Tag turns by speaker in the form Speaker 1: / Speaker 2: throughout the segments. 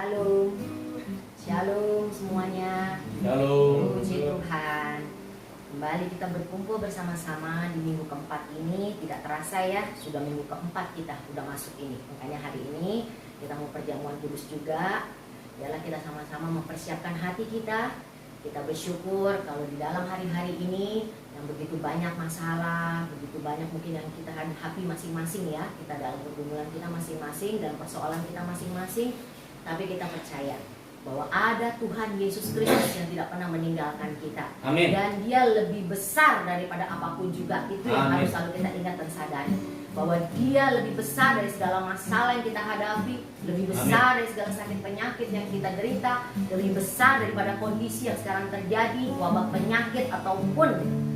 Speaker 1: Shalom, shalom semuanya.
Speaker 2: Shalom.
Speaker 1: Puji Tuhan. Kembali kita berkumpul bersama-sama di minggu keempat ini. Tidak terasa ya, sudah minggu keempat kita udah masuk ini. Makanya hari ini kita mau perjamuan kudus juga. Yalah, kita sama-sama mempersiapkan hati kita. Kita bersyukur kalau di dalam hari-hari ini yang begitu banyak masalah, begitu banyak mungkin yang kita hadapi masing-masing ya. Kita dalam pergumulan kita masing-masing, dalam persoalan kita masing-masing. Tapi kita percaya bahwa ada Tuhan Yesus Kristus yang tidak pernah meninggalkan kita.
Speaker 2: Amin.
Speaker 1: Dan Dia lebih besar daripada apapun juga. Itu yang
Speaker 2: Amin.
Speaker 1: harus selalu kita ingat dan sadari. Bahwa Dia lebih besar dari segala masalah yang kita hadapi, lebih besar dari segala sakit penyakit yang kita derita, lebih besar daripada kondisi yang sekarang terjadi, wabah penyakit ataupun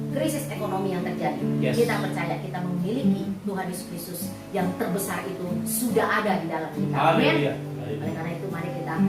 Speaker 1: krisis ekonomi yang terjadi.
Speaker 2: Yes.
Speaker 1: Kita percaya kita memiliki Tuhan Yesus Kristus yang terbesar itu sudah ada di dalam kita. Amin.
Speaker 2: Haleluya.
Speaker 1: Oleh karena itu mari kita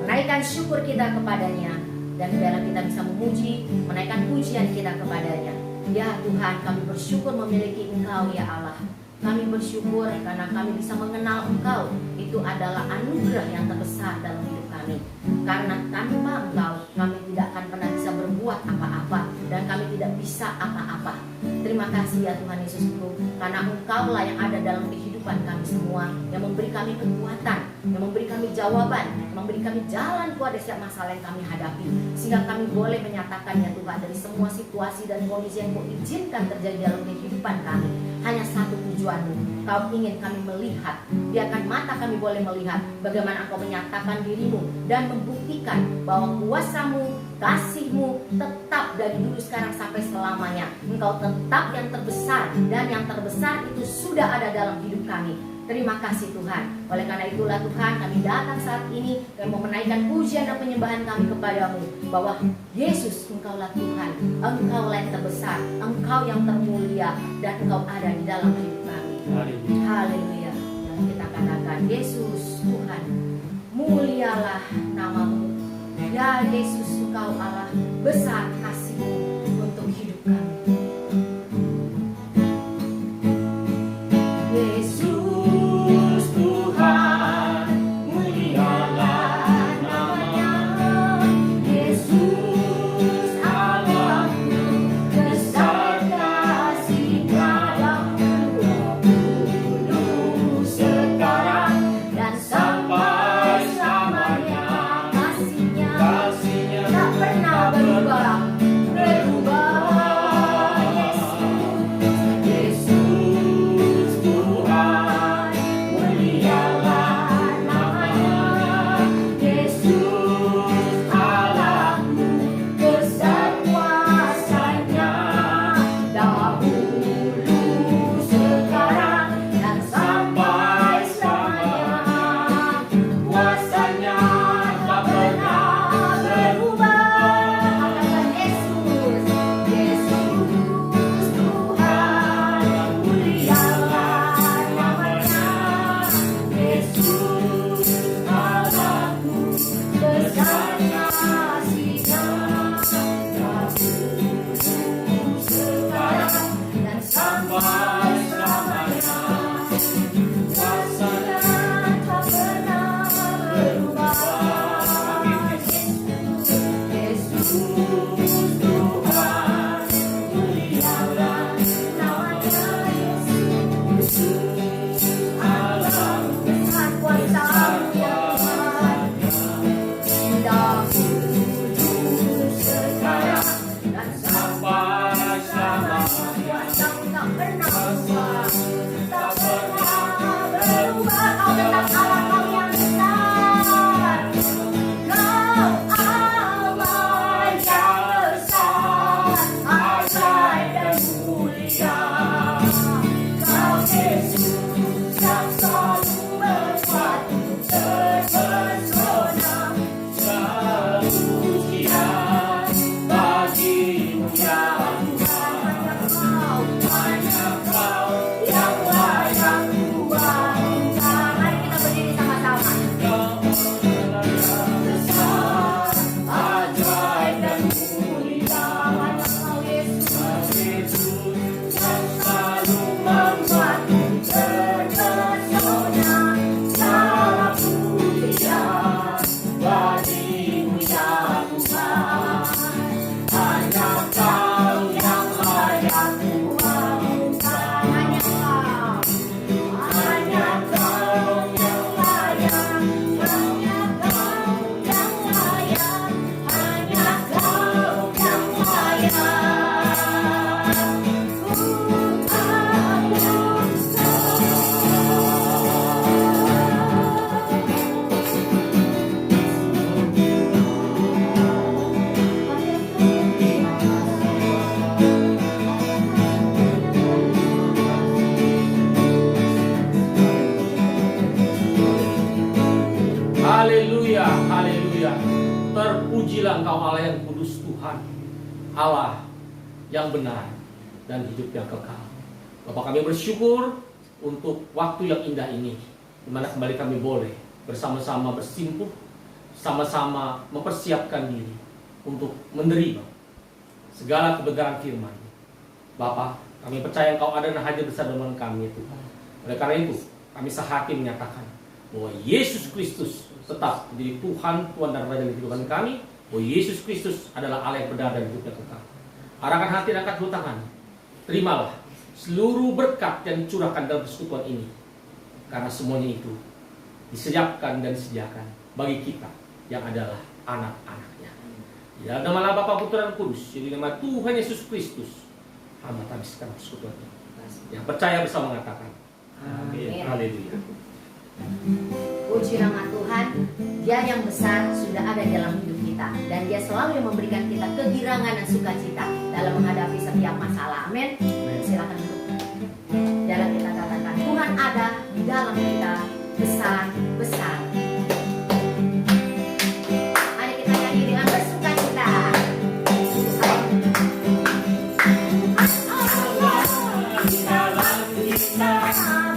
Speaker 1: menaikkan syukur kita kepadanya, dan biarlah kita bisa memuji, menaikkan pujian kita kepadanya. Ya Tuhan, kami bersyukur memiliki Engkau ya Allah. Kami bersyukur karena kami bisa mengenal Engkau. Itu adalah anugerah yang terbesar dalam hidup kami. Karena tanpa Engkau, kami tidak akan pernah bisa berbuat apa-apa, dan kami tidak bisa apa-apa. Terima kasih ya Tuhan Yesusku, karena Engkau-lah yang ada dalam kehidupan kami semua, yang memberi kami kekuatan, yang memberi kami jawaban, yang memberi kami jalan keluar dari setiap masalah yang kami hadapi, sehingga kami boleh menyatakan ya Tuhan, dari semua situasi dan kondisi yang Kau izinkan terjadi dalam kehidupan kami, hanya satu tujuanmu. Kau ingin kami melihat, biarkan mata kami boleh melihat bagaimana Engkau menyatakan dirimu dan membuktikan bahwa kuasa-Mu, kasih-Mu tetap dari dulu sekarang sampai selamanya. Engkau tetap yang terbesar, dan yang terbesar itu sudah ada dalam hidup kami. Terima kasih Tuhan. Oleh karena itulah Tuhan, kami datang saat ini dan mau menaikkan pujian dan penyembahan kami kepadamu, bahwa Yesus, Engkaulah Tuhan, Engkaulah yang terbesar, Engkau yang termulia, dan Engkau ada di dalam hidup kami. Haleluya. Dan kita katakan, Yesus Tuhan, mulialah namamu. Ya Yesus, Engkau Allah, besar kasih-Mu untuk hidup kami. Yesus Tuhan, mulialah namanya. Yesus Allahku, besar kasih-Nya yang dulu sekarang dan sampai selamanya. Kasih-Nya tak pernah berubah. Yesus Tuhan, mulialah namanya. Yesus Allahku, besar kuasa-Nya, dahulu, sekarang, dan sampai selamanya. Kuasa-Nya tak pernah berubah. Katakan Yesus, Yesus Tuhan, mulialah namanya. Yesus Allahku, besar kasih-Nya, dahulu, sekarang, dan sampai selamanya. Kuasa-Nya tak pernah berubah. Yesus Tuhan, mulialah namanya. Yesus Allah, besar kuasa-Mu ya Tuhan, dahulu, sekarang, dan sampai selamanya. Kuasa-Mu tak pernah berubah, tak pernah berubah. Kau tetap Allah, Kau yang besar. Kau Allah yang besar, ajaib dan mulia. Kau Yesus yang selalu berbuat terpesona. Pujian bagimu ya Tuhan, hanya Kau yang
Speaker 2: Terpujilah Engkau Allah yang kudus, Tuhan, Allah yang benar dan hidup yang kekal. Bapak, kami bersyukur untuk waktu yang indah ini, di mana kembali kami boleh bersama-sama bersimpuh, sama-sama mempersiapkan diri untuk menerima segala kebenaran firman. Bapak, kami percaya Engkau ada dan hadir bersama dengan kami, Tuhan. Oleh karena itu, kami sehati menyatakan bahwa Yesus Kristus tetap menjadi Tuhan dan Raja dalam kehidupan kami, bahwa Yesus Kristus adalah Allah yang benar dan hidup yang kekal. Arahkan hati dan angkat kedua tangan. Terimalah seluruh berkat yang dicurahkan dalam persekutuan ini, karena semuanya itu disiapkan dan disediakan bagi kita yang adalah anak-anaknya. Di dalam nama Bapa, Putra dan Kudus, jadi nama Tuhan Yesus Kristus, hamba habiskan persekutuan ini. Yang percaya bisa mengatakan amin. Haleluya.
Speaker 1: Puji nama Tuhan, Dia yang besar sudah ada dalam hidup kita, dan Dia selalu yang memberikan kita kegirangan dan sukacita dalam menghadapi setiap masalah. Amin. Silakan duduk. Dalam kita katakan Tuhan ada di dalam kita, besar-besar. Mari kita nyanyi dengan bersukacita. Allah di dalam kita besar.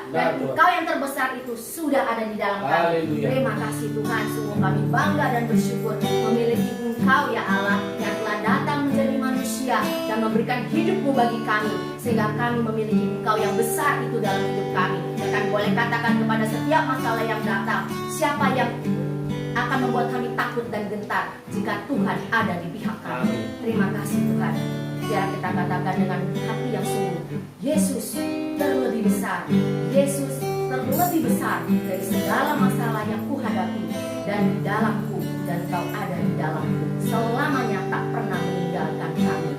Speaker 1: Dan Engkau yang terbesar itu sudah ada di dalam kami. Terima kasih Tuhan, sungguh kami bangga dan bersyukur memiliki Engkau ya Allah yang telah datang menjadi manusia dan memberikan hidup-Mu bagi kami, sehingga kami memiliki Engkau yang besar itu dalam hidup kami. Bahkan boleh katakan kepada setiap masalah yang datang, siapa yang akan membuat kami takut dan gentar jika Tuhan ada di pihak kami. Terima kasih Tuhan. Biar kita katakan dengan hati yang sungguh, Yesus terlebih besar. Yesus terlebih besar dari segala masalah yang kuhadapi, dan di dalamku, dan Kau ada di dalamku, selamanya tak pernah meninggalkan kami.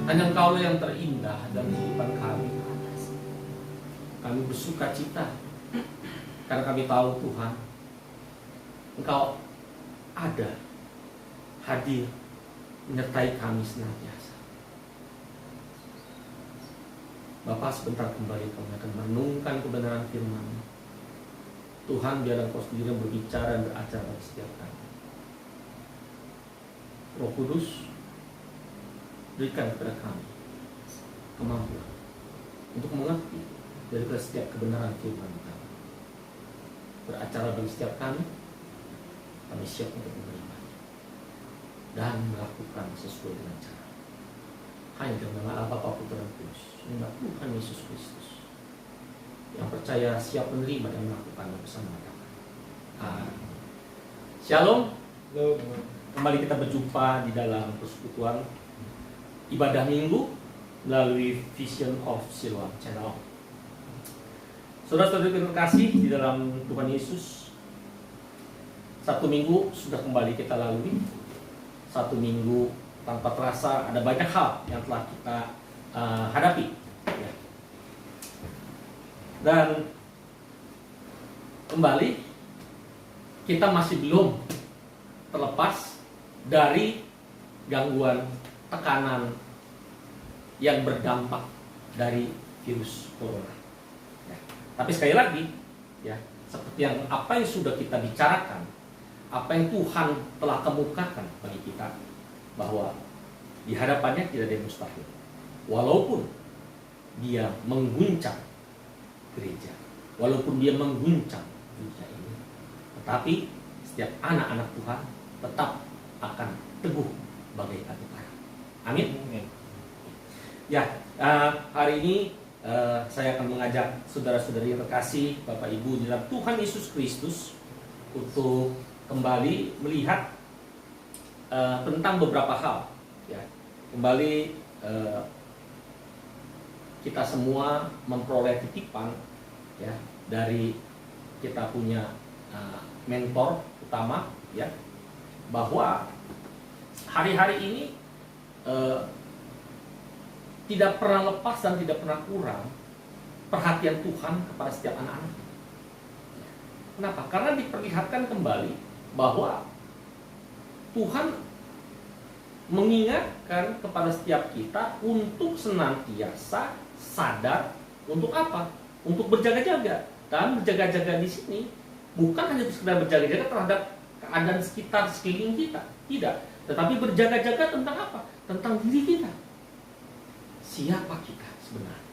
Speaker 2: Hanya Engkau yang terindah dalam kehidupan kami. Kami bersuka cita karena kami tahu Tuhan, Engkau ada, hadir, menyertai kami senantiasa. Bapa, sebentar kembali kami akan merenungkan kebenaran firman. Tuhan, biar Engkau sendiri yang berbicara dan beracara bagi setiap kami. Roh Kudus, berikan kepada kami kemampuan untuk mengerti dari setiap kebenaran firman kami. Beracara bagi setiap kami siap untuk menerima dan melakukan sesuai dengan cara. Hanya dalam nama Allah Bapa, Putra dan Kudus, nama Tuhan Yesus Kristus, yang percaya siap menerima dan melakukannya bersama kami. Amin. Shalom. Kembali kita berjumpa di dalam persekutuan ibadah minggu melalui Vision of Siloam Channel. Saudara-saudara terima kasih di dalam Tuhan Yesus. Satu minggu sudah kembali kita lalui. Satu minggu tanpa terasa ada banyak hal yang telah kita hadapi. Ya. Dan kembali kita masih belum terlepas dari gangguan tekanan yang berdampak dari virus corona. Ya. Tapi sekali lagi, ya, seperti yang apa yang sudah kita bicarakan, apa yang Tuhan telah kemukakan bagi kita, bahwa di hadapannya tidak ada yang mustahil. Walaupun dia mengguncang gereja, walaupun dia mengguncang dunia ini, tetapi setiap anak-anak Tuhan tetap akan teguh bagaikan karang. Amin. Ya, hari ini saya akan mengajak saudara-saudari yang terkasih, Bapak Ibu di dalam Tuhan Yesus Kristus, untuk kembali melihat tentang beberapa hal. Ya, kembali kita semua memperoleh titipan, ya, dari kita punya mentor utama, ya, bahwa hari-hari ini tidak pernah lepas dan tidak pernah kurang perhatian Tuhan kepada setiap anak-anak. Kenapa? Karena diperlihatkan kembali bahwa Tuhan mengingatkan kepada setiap kita untuk senantiasa sadar untuk apa? Untuk berjaga-jaga. Dan berjaga-jaga di sini bukan hanya sekedar berjaga-jaga terhadap keadaan sekitar sekeliling kita, tidak. Tetapi berjaga-jaga tentang apa? Tentang diri kita. Siapa kita sebenarnya?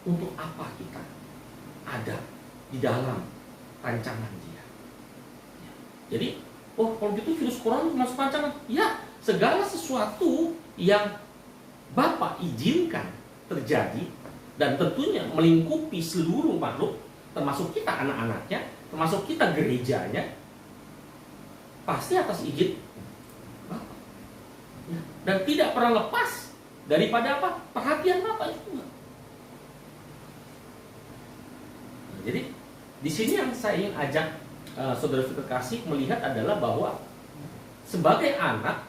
Speaker 2: Untuk apa kita ada di dalam rancangan Dia? Jadi, kalau gitu virus corona masuk rancangan? Ya, segala sesuatu yang Bapa izinkan terjadi dan tentunya melingkupi seluruh makhluk, termasuk kita anak-anaknya, termasuk kita gerejanya, pasti atas izin Bapa. Ya, dan tidak pernah lepas daripada apa? Perhatian Bapa itu. Jadi di sini yang saya ingin ajak saudara terkasih melihat adalah bahwa sebagai anak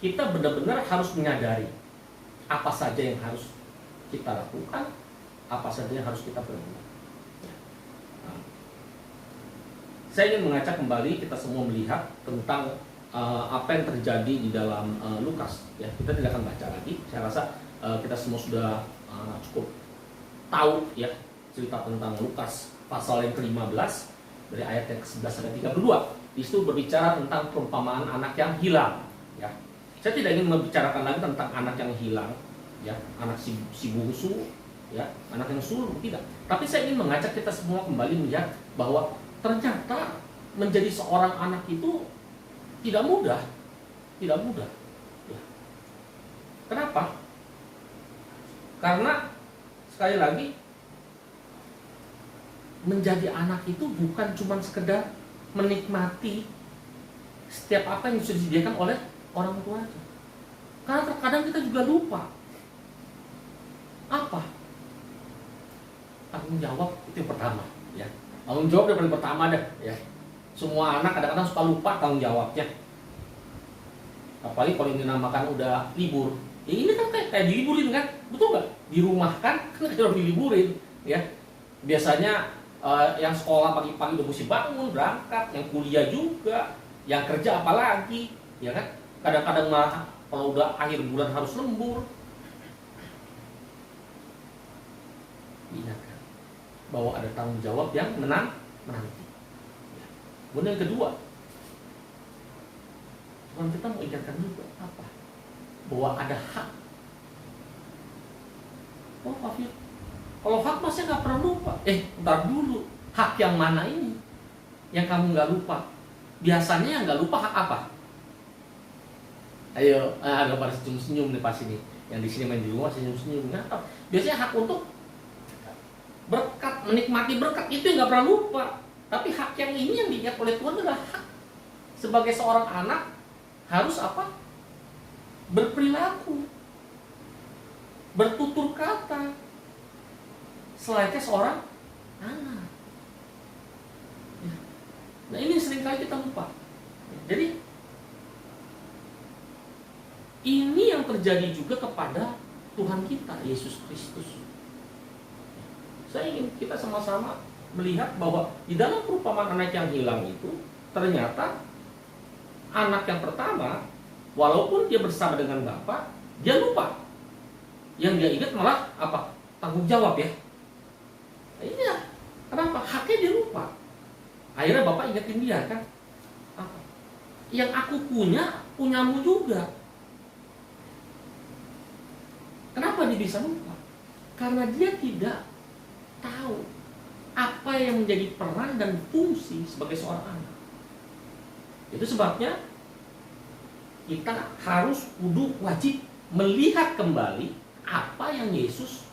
Speaker 2: kita benar-benar harus menyadari apa saja yang harus kita lakukan, apa saja yang harus kita perbuat. Saya ingin mengajak kembali kita semua melihat tentang apa yang terjadi di dalam Lukas. Ya, kita tidak akan baca lagi. Saya rasa kita semua sudah cukup tahu, ya, cerita tentang Lukas pasal yang ke-15 dari ayat yang ke-11 sampai 32. Di situ berbicara tentang perumpamaan anak yang hilang. Ya, saya tidak ingin membicarakan lagi tentang anak yang hilang, ya, anak si bungsu, ya, anak yang sulung, tidak. Tapi saya ingin mengajak kita semua kembali melihat bahwa ternyata menjadi seorang anak itu tidak mudah, tidak mudah. Ya. Kenapa? Karena sekali lagi menjadi anak itu bukan cuma sekedar menikmati setiap apa yang sudah disediakan oleh orang tua. Karena terkadang kita juga lupa apa tanggung jawab itu yang pertama, ya. Tanggung jawab yang paling pertama deh, ya. Semua anak kadang-kadang suka lupa tanggung jawabnya. Apalagi kalau ini dinamakan udah libur. Ya ini kan kayak diliburin kan, betul nggak? Di rumah kan harus diliburin, ya. Biasanya yang sekolah pagi-pagi udah mesti bangun berangkat, yang kuliah juga, yang kerja apalagi, ya kan? Kadang-kadang malah kalau udah akhir bulan harus lembur. Ingatkan bahwa ada tanggung jawab yang menanti. Kemudian yang kedua, Tuhan kita mau ingatkan juga apa? Bahwa ada hak. Oh, Pak Fir, kalau hak masih nggak pernah lupa. Ntar dulu, hak yang mana ini? Yang kamu nggak lupa? Biasanya yang nggak lupa hak apa? Ayo, ada pada senyum-senyum nih pas ini. Yang di sini main di rumah senyum-senyum. Nah, biasanya hak untuk berkat, menikmati berkat itu yang nggak pernah lupa. Tapi hak yang ini yang diingat oleh Tuhan adalah hak sebagai seorang anak harus apa? Berperilaku, bertutur kata selayaknya seorang anak. Nah ini seringkali kita lupa. Jadi ini yang terjadi juga kepada Tuhan kita Yesus Kristus. Saya ingin kita sama-sama melihat bahwa di dalam perumpamaan anak yang hilang itu ternyata anak yang pertama walaupun dia bersama dengan Bapa, dia lupa. Yang dia ingat malah apa? Tanggung jawab, ya. Iya. Kenapa? Haknya dia lupa. Akhirnya Bapak ingetin dia kan? Apa? yang aku punya, punyamu juga. Kenapa dia bisa lupa? Karena dia tidak tahu apa yang menjadi peran dan fungsi sebagai seorang anak. Itu sebabnya kita harus wajib melihat kembali apa yang Yesus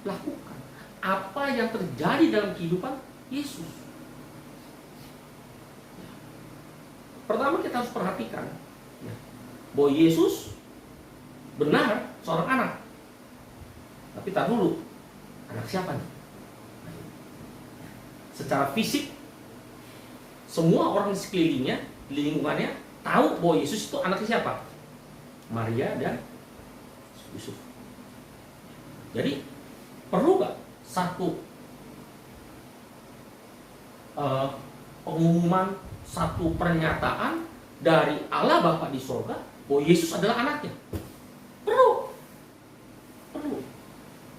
Speaker 2: lakukan, apa yang terjadi dalam kehidupan Yesus. Pertama kita harus perhatikan bahwa Yesus benar seorang anak. Tapi tar dulu, anak siapa nih? Secara fisik, semua orang di sekelilingnya, di lingkungannya, tahu bahwa Yesus itu anaknya siapa? Maria dan Yusuf. Jadi perlu gak satu pengumuman, satu pernyataan dari Allah Bapa di surga bahwa Yesus adalah anaknya? Perlu.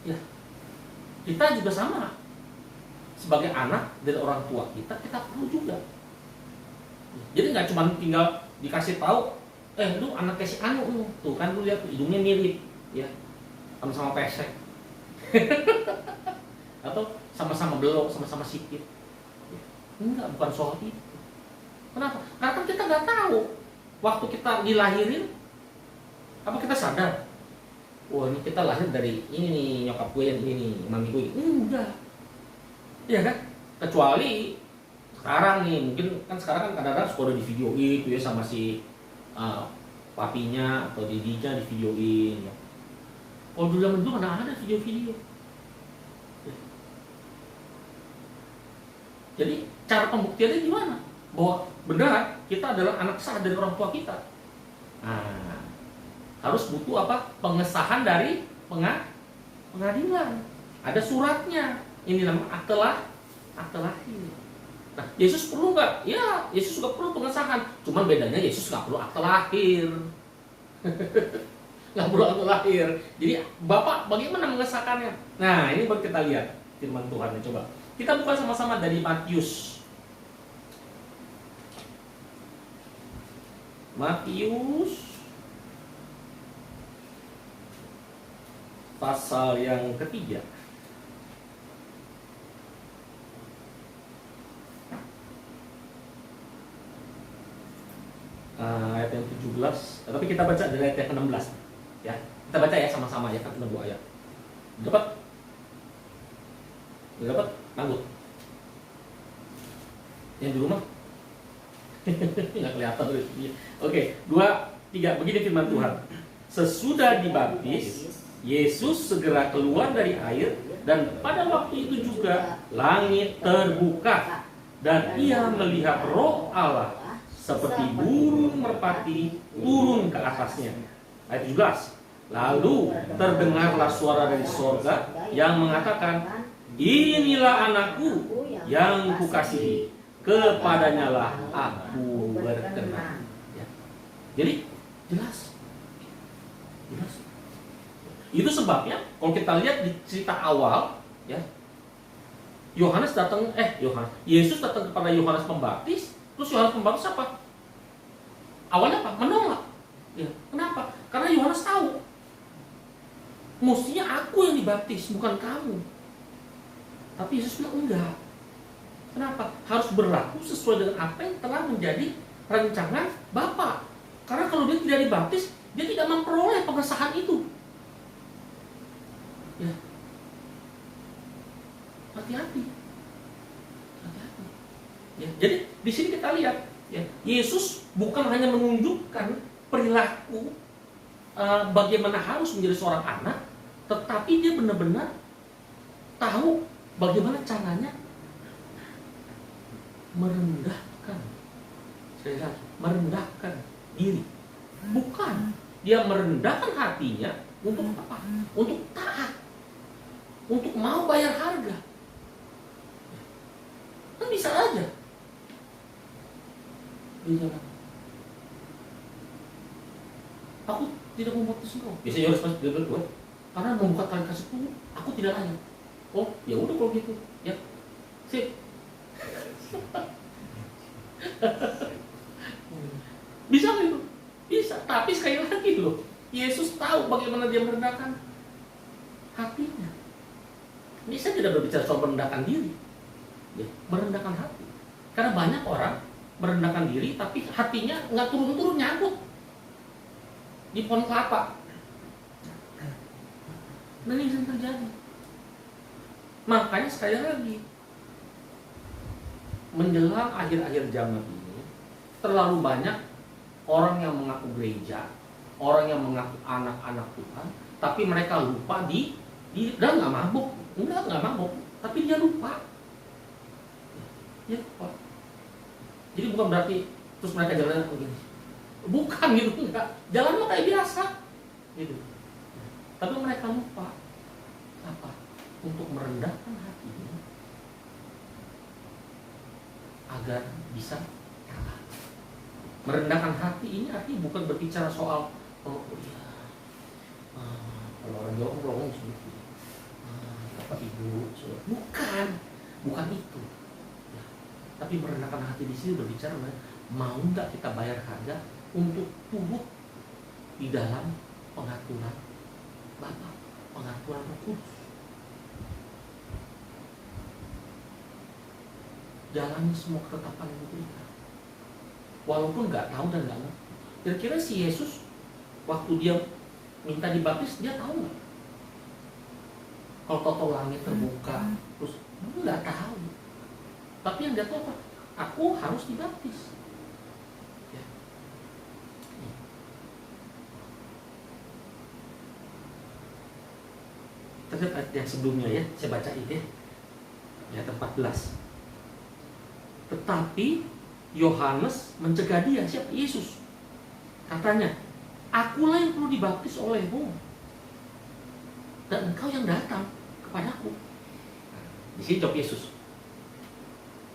Speaker 2: Ya, kita juga sama. Sebagai anak dari orang tua kita perlu juga. Jadi nggak cuma tinggal dikasih tahu, lu anaknya si Anu, tuh kan lu lihat hidungnya mirip, ya, sama-sama pesek, atau sama-sama belok, sama-sama sikit. Enggak, bukan soal itu. Kenapa? Karena kan kita nggak tahu waktu kita dilahirin, apa kita sadar? Wah, ini kita lahir dari ini nih, nyokap gue yang ini nih, mami gue. Enggak. Iya kan? Kecuali sekarang nih, mungkin kan sekarang kan kadang-kadang suka udah di videoin itu ya sama si papinya atau didinya di videoin. Ya. Kalau dulu zaman dulu mana ada video-video. Ya. Jadi cara pembuktiannya gimana? Bahwa benar kita adalah anak sah dari orang tua kita. Nah, harus butuh apa? Pengesahan dari pengadilan. Ada suratnya. Ini namanya akte lahir. Nah, Yesus perlu nggak? Ya, Yesus juga perlu pengesahan. Cuman bedanya Yesus nggak perlu akte lahir. Nggak perlu akte lahir. Jadi Bapak bagaimana mengesahkannya? Nah, ini baru kita lihat firman Tuhan. Coba kita buka sama-sama dari Matius. Pasal yang ketiga. Ayat yang 17, tapi kita baca dari ayat yang ke-16 ya. Kita baca ya sama-sama ya, kan cuma 2 ayat. Dapat? Tangguh. Yang di rumah? Nggak kelihatan. Oke, 2, 3. Begini firman Tuhan. Sesudah dibaptis, Yesus segera keluar dari air, dan pada waktu itu juga langit terbuka, dan ia melihat Roh Allah seperti burung merpati turun ke atasnya. Ayat 17. Lalu terdengarlah suara dari surga yang mengatakan, inilah anakku yang kukasihi, kepadanya lah aku berkenan. Ya. Jadi jelas. Itu sebabnya kalau kita lihat di cerita awal, ya, Yesus datang kepada Yohanes Pembaptis. Terus Yohanes Pembaptis apa? Awalnya apa? Menolak. Ya, kenapa? Karena Yohanes tahu, mestinya aku yang dibaptis, bukan kamu. Tapi Yesus bilang enggak. Kenapa? Harus berlaku sesuai dengan apa yang telah menjadi rancangan Bapa. Karena kalau dia tidak dibaptis, dia tidak memperoleh pengesahan itu. Ya. Hati-hati. Ya, jadi di sini kita lihat, ya, Yesus bukan hanya menunjukkan perilaku bagaimana harus menjadi seorang anak, tetapi dia benar-benar tahu bagaimana caranya merendahkan, merendahkan diri. Bukan, dia merendahkan hatinya untuk apa? Untuk taat, untuk mau bayar harga. Kan bisa aja. Dia bilang, aku tidak mau baptis engkau. Biasanya harus pas dia berdua, karena membuka tali kasihku, aku tidak layak. Oh, ya udah kalau gitu, ya, sip. Yesus tahu bagaimana dia merendahkan hatinya. Ini saya tidak berbicara soal merendahkan diri, ya, merendahkan hati. Karena banyak orang merendahkan diri tapi hatinya nggak turun-turun, nyangkut di pohon kelapa. Dan ini yang terjadi. Makanya sekali lagi, menjelang akhir-akhir zaman ini, terlalu banyak orang yang mengaku gereja, orang yang mengaku anak-anak Tuhan, tapi mereka lupa dia nggak mabuk, nggak mabuk, tapi dia lupa. Dia lupa. Jadi bukan berarti terus mereka jalan begini, bukan gitu, enggak. Jalan mah kayak biasa, gitu. Tapi mereka lupa apa? Untuk merendahkan hatinya agar bisa kalah. Merendahkan hati ini artinya bukan berbicara soal kalau orang Jawa ngomong seperti Bapak Ibu, bukan itu. Ya. Tapi merendahkan hati di sini berbicara mau nggak kita bayar harga untuk tunduk di dalam pengaturan Bapa, pengaturan Roh Kudus. Jalani semua ketetapan yang diberikan, walaupun nggak tahu dan nggak ngerti. Kira-kira si Yesus waktu dia minta dibaptis, dia tahu nggak? Kalau toto langit terbuka, terus nggak tahu. Tapi yang dia tahu apa? Aku harus dibaptis. Ya. Terus ayat yang sebelumnya ya, saya baca ini ya, ayat 14. Tetapi Yohanes mencegah dia, siapa? Yesus. Katanya, akulah yang perlu dibaptis olehmu, dan engkau yang datang kepadaku. Di sini jawab Yesus.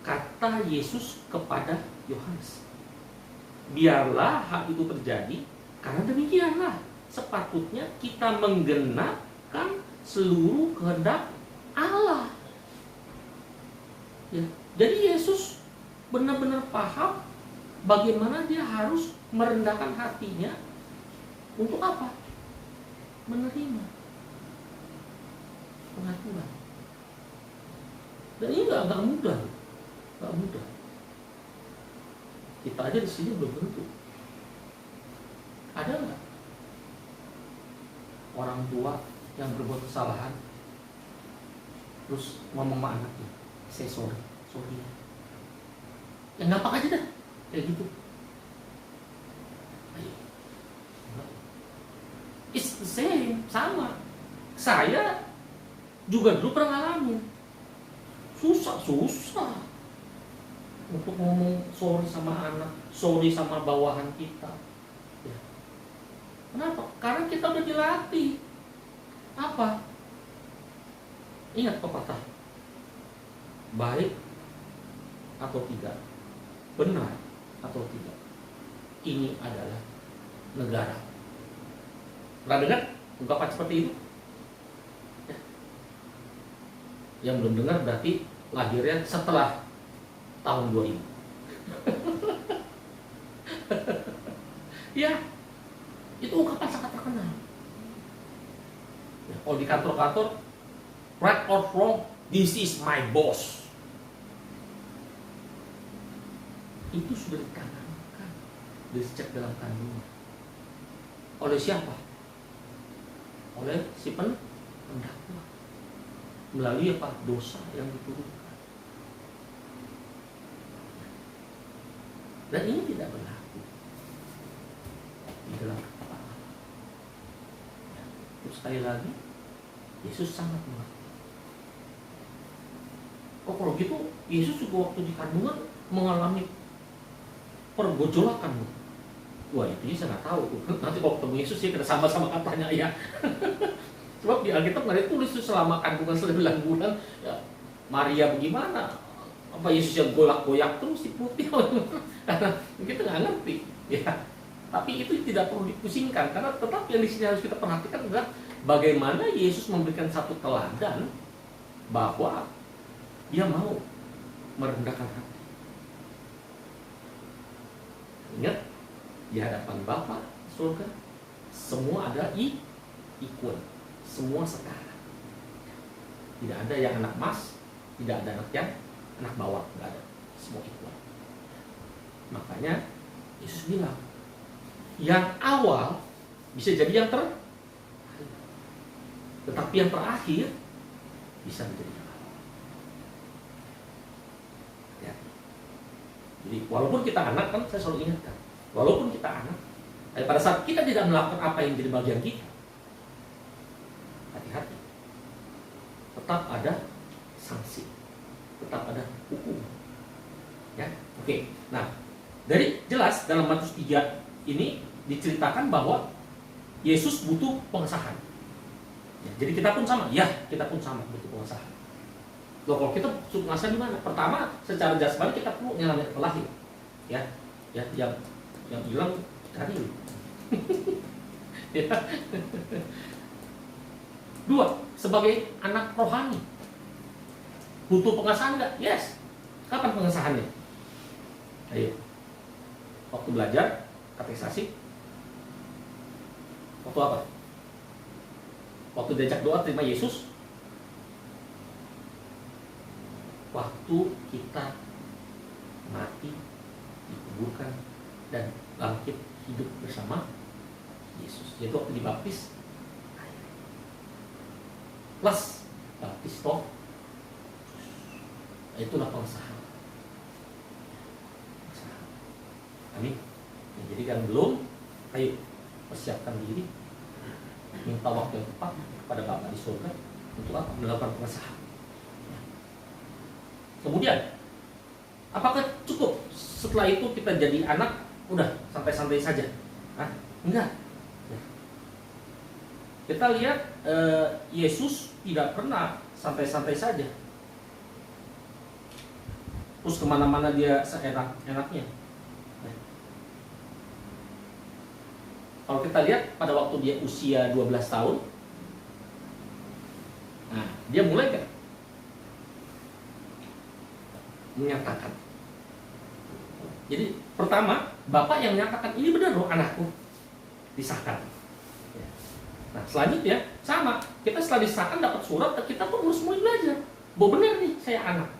Speaker 2: Kata Yesus kepada Yohanes, biarlah hal itu terjadi, karena demikianlah sepatutnya kita menggenapkan seluruh kehendak Allah. Ya, jadi Yesus benar-benar paham bagaimana dia harus merendahkan hatinya untuk apa? Menerima pengaturan. Dan ini nggak mudah, nggak mudah. Kita aja di sini belum tentu. Ada nggak orang tua yang berbuat kesalahan terus ngomong sama anaknya, saya sorry ya. Ya gampang aja dah, kayak gitu. Ayo. It's the same, sama. Saya juga dulu pernah ngalamin. Susah untuk ngomong sorry sama anak, sorry sama bawahan kita. Ya. Kenapa? Karena kita udah dilatih. Apa? Ingat pepatah, baik atau tidak, benar atau tidak, ini adalah negara. Pernah dengar ungkapan seperti itu? Ya. Yang belum dengar berarti lahirnya setelah tahun 2000. Ya, itu ungkapan sangat terkenal. Ya, kalau di kantor-kantor, right or wrong, this is my boss. Itu sudah ditanamkan dari sejak dalam kandungan. Oleh siapa? Oleh si pendakwa. Melalui apa? Dosa yang diturunkan. Dan ini tidak berlaku di dalam kepala. Terus sekali lagi, Yesus sangat mengerti. Oh, kalau gitu Yesus juga waktu di kandungan mengalami pergojolakan. Wah, itu saya nggak tahu. Nanti kalau ketemu Yesus ya kita sama-sama katanya ya. Sebab di Alkitab nggak ditulis selama kandungan 9 bulan. Ya, Maria bagaimana? Apa Yesus yang golak-goyak terus si putih? Karena kita nggak ngerti. Ya, tapi itu tidak perlu dipusingkan karena tetap yang di sini harus kita perhatikan adalah bagaimana Yesus memberikan satu teladan bahwa dia mau merendahkan hati. Ingat, di hadapan Bapa surga, Semua ada equal, semua setara. Tidak ada yang anak emas, tidak ada anak yang anak bawah, nggak ada, semua equal. Makanya Yesus bilang, yang awal bisa jadi yang terakhir, tetapi yang terakhir bisa menjadi yang awal. Ya. Jadi walaupun kita anak, kan saya selalu ingatkan, walaupun kita anak, pada saat kita tidak melakukan apa yang menjadi bagian kita, hati-hati, tetap ada sanksi, tetap ada hukum. Ya, oke. Nah, dari jelas dalam Matius 3 ini diceritakan bahwa Yesus butuh pengesahan. Ya, jadi kita pun sama, ya kita pun sama butuh pengesahan. Loh, kalau kita butuh pengesahan di mana? Pertama, secara jasmani kita perlu nyelamat lahir. Ya, yang hilang cari. Ya. Dua, sebagai anak rohani butuh pengesahan nggak? Yes. Kapan pengesahannya? Ayo. Waktu belajar katekisasi. Waktu apa? Waktu diajak doa terima Yesus. Waktu kita mati, dikuburkan, dan bangkit hidup bersama Yesus. Yaitu waktu dibaptis. Plus baptis toh. Itulah pengesahan. Amin. Ya, jadi kan belum, ayo persiapkan diri, minta waktu yang tepat kepada Bapa di surga untuk apa? Melakukan pengesahan. Kemudian, apakah cukup setelah itu kita jadi anak, udah santai-santai saja? Hah? Enggak. Ya. Kita lihat Yesus tidak pernah santai-santai saja. Terus kemana-mana dia seenak-enaknya. Kalau kita lihat pada waktu dia usia 12 tahun, nah, dia mulai kan menyatakan. Jadi pertama, Bapak yang menyatakan, ini benar loh anakku, disahkan. Nah, selanjutnya sama, kita setelah disahkan dapat surat, kita pun harus mulai belajar bahwa benar nih saya anak.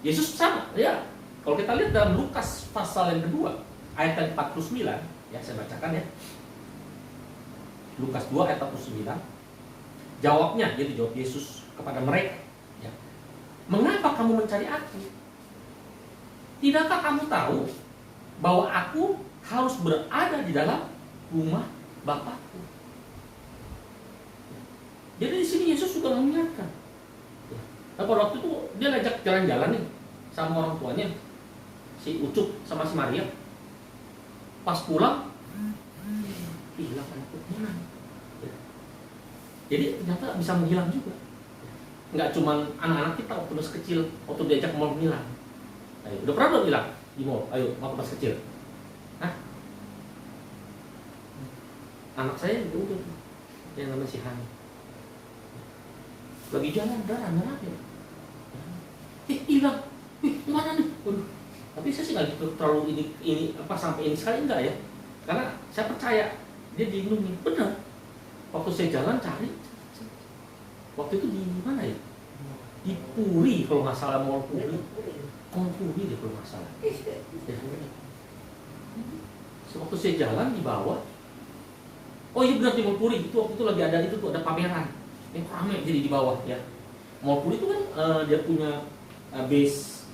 Speaker 2: Yesus sama, ya. Kalau kita lihat dalam Lukas pasal yang kedua, ayat 49, ya saya bacakan ya. Lukas 2 ayat 49. Jawabnya, jadi jawab Yesus kepada mereka, ya. Mengapa kamu mencari aku? Tidakkah kamu tahu bahwa aku harus berada di dalam rumah Bapakku? Jadi di sini Yesus juga mengingatkan. Nah, pada waktu itu dia ngajak jalan-jalan nih sama orang tuanya, si Ucup sama si Maria. Pas pulang, hilang anakku mana? Jadi ternyata bisa menghilang juga. Nggak cuma anak-anak kita waktu masih kecil, waktu diajak ke mall hilang. Ayo, udah pernah belum hilang di mall? Ayo, waktu masih kecil. Hah? Anak saya juga udah, yang namanya si Hani. Lagi jalan, darah ya. Hilang. Mana nih? Waduh. Tapi saya sih nggak gitu terlalu ini apa sampai ini sekali enggak ya. Karena saya percaya dia dilindungi. Benar. Waktu saya jalan cari, waktu itu di mana ya? Di Puri kalau nggak salah, Mall Puri. Mall Puri deh kalau nggak salah. Ya. Waktu saya jalan di bawah. Oh iya benar di Mall Puri. Itu waktu itu lagi ada itu tuh ada pameran. Yang ramai jadi di bawah ya. Mall Puri itu kan dia punya base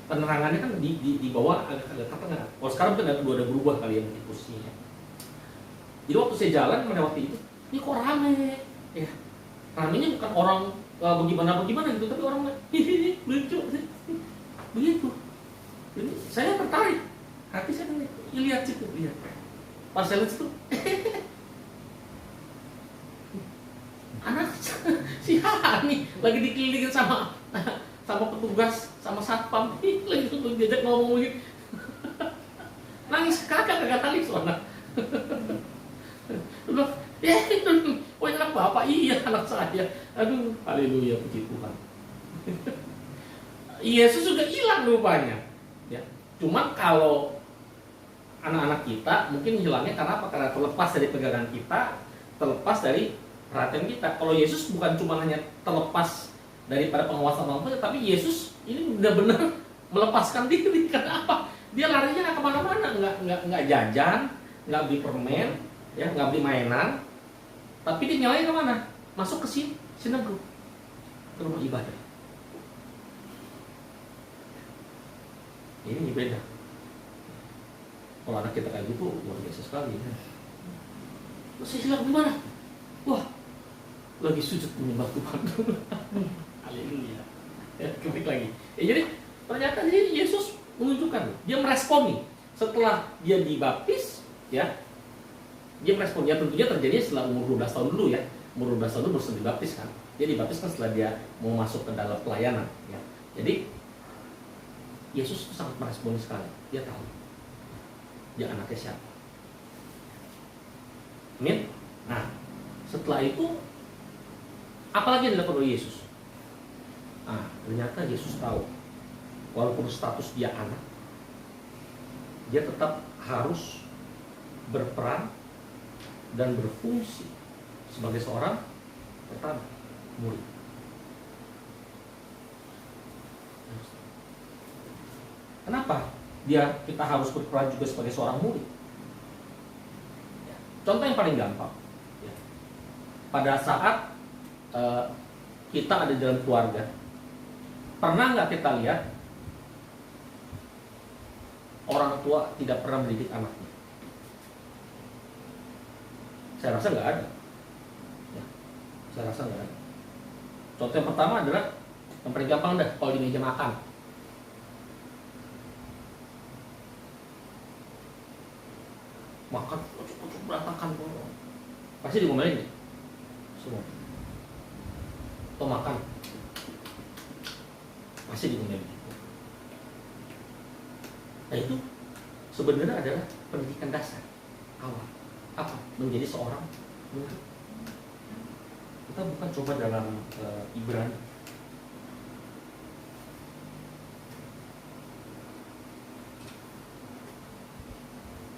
Speaker 2: penerangannya kan di bawah agak tengah. Kalau sekarang kan udah berubah kali ya mungkin posisinya. Jadi waktu saya jalan pada waktu itu, ini kok rame ya. Ramenya bukan orang bagaimana gitu, tapi orang hihihi lucu begitu. Jadi saya tertarik, hati saya lihat situ, lihat. Pas saya lihat situ, anak si Hani lagi dikelilingin sama petugas, sama satpam, lagi tuh diajak ngomong gitu. Nangis kakak tadi soalnya. Udah, oh anak bapak, iya anak saya. Aduh, haleluya, puji Tuhan. Yesus sudah hilang rupanya. Ya, cuman kalau anak-anak kita mungkin hilangnya karena apa? Karena terlepas dari pegangan kita, terlepas dari perhatian kita. Kalau Yesus bukan cuma hanya terlepas daripada penguasaan orang tua, tapi Yesus ini benar-benar melepaskan diri. Karena apa? Dia larinya nggak kemana-mana, nggak jajan, nggak beli permen, ya nggak beli mainan, tapi dia nyalain kemana? Masuk ke sinagog, ke rumah ibadah. Ini beda. Kalau anak kita kayak gitu luar biasa sekali. Terus saya bilang gimana? Wah, lagi sujud menyembah Tuhan. Haleluya. Ya, kembali lagi. Jadi ternyata ini Yesus menunjukkan, dia meresponi setelah dia dibaptis, ya. Dia merespon, ya tentunya terjadi setelah umur 12 tahun dulu ya. Umur 12 tahun dulu baru dibaptis kan. Dia dibaptis kan setelah dia mau masuk ke dalam pelayanan, ya. Jadi Yesus sangat meresponi sekali. Dia tahu dia anaknya siapa. Amin. Nah, setelah itu apalagi yang dilakukan oleh Yesus? Nah, ternyata Yesus tahu walaupun status dia anak, dia tetap harus berperan dan berfungsi sebagai seorang pertama murid. Kenapa kita harus berperan juga sebagai seorang murid? Contoh yang paling gampang, ya. Pada saat kita ada di dalam keluarga, pernah nggak kita lihat orang tua tidak pernah mendidik anaknya? Saya rasa nggak ada. Ya, saya rasa nggak ada. Contoh yang pertama adalah yang paling gampang dah, kalau di meja makan. Makan cukup berantakan, pasti diomelin deh semua. Atau makan pasti diomelin. Nah itu sebenarnya adalah pendidikan dasar awal. Apa? Menjadi seorang murid. Kita bukan coba dalam Ibrani.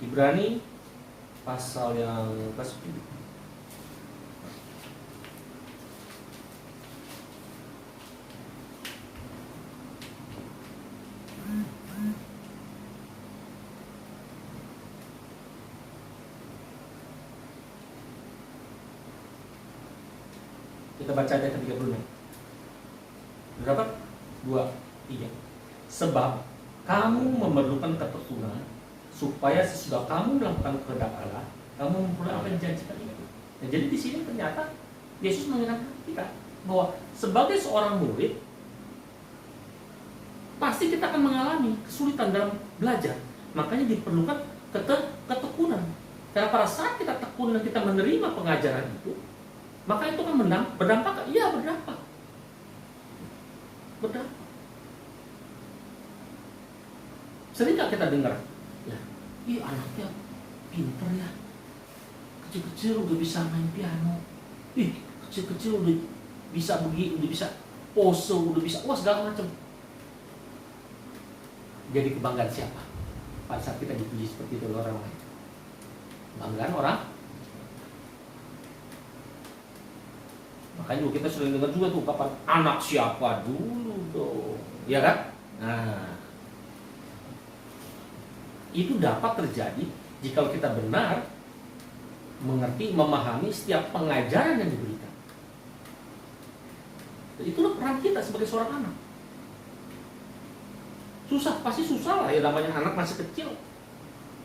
Speaker 2: Ibrani pasal yang ke-10. Kita baca ayat ke-30. Berapa? 2, 3. Sebab kamu memerlukan keturunan supaya sesudah kamu melakukan kehendak Allah, kamu memperoleh apa yang dijanjikan itu. Nah, jadi di sini ternyata Yesus mengingatkan kita bahwa sebagai seorang murid pasti kita akan mengalami kesulitan dalam belajar. Makanya diperlukan ketekunan. Karena pada saat kita tekun dan kita menerima pengajaran itu, maka itu kan berdampak. Iya, berdampak. Berdampak. Sering gak kita dengar? Ya, ih anaknya pinter ya, kecil-kecil udah bisa main piano, ih kecil-kecil udah bisa begini, udah bisa pose, udah bisa wah segala macam. Jadi kebanggaan siapa pada saat kita dipuji seperti itu oleh orang lain? Kebanggaan orang. Makanya juga kita sering dengar juga tuh kapan anak siapa dulu dong, ya kan? Nah, itu dapat terjadi jika kita benar mengerti, memahami setiap pengajaran yang diberikan. Itulah peran kita sebagai seorang anak. Susah, pasti susah lah ya, namanya anak masih kecil.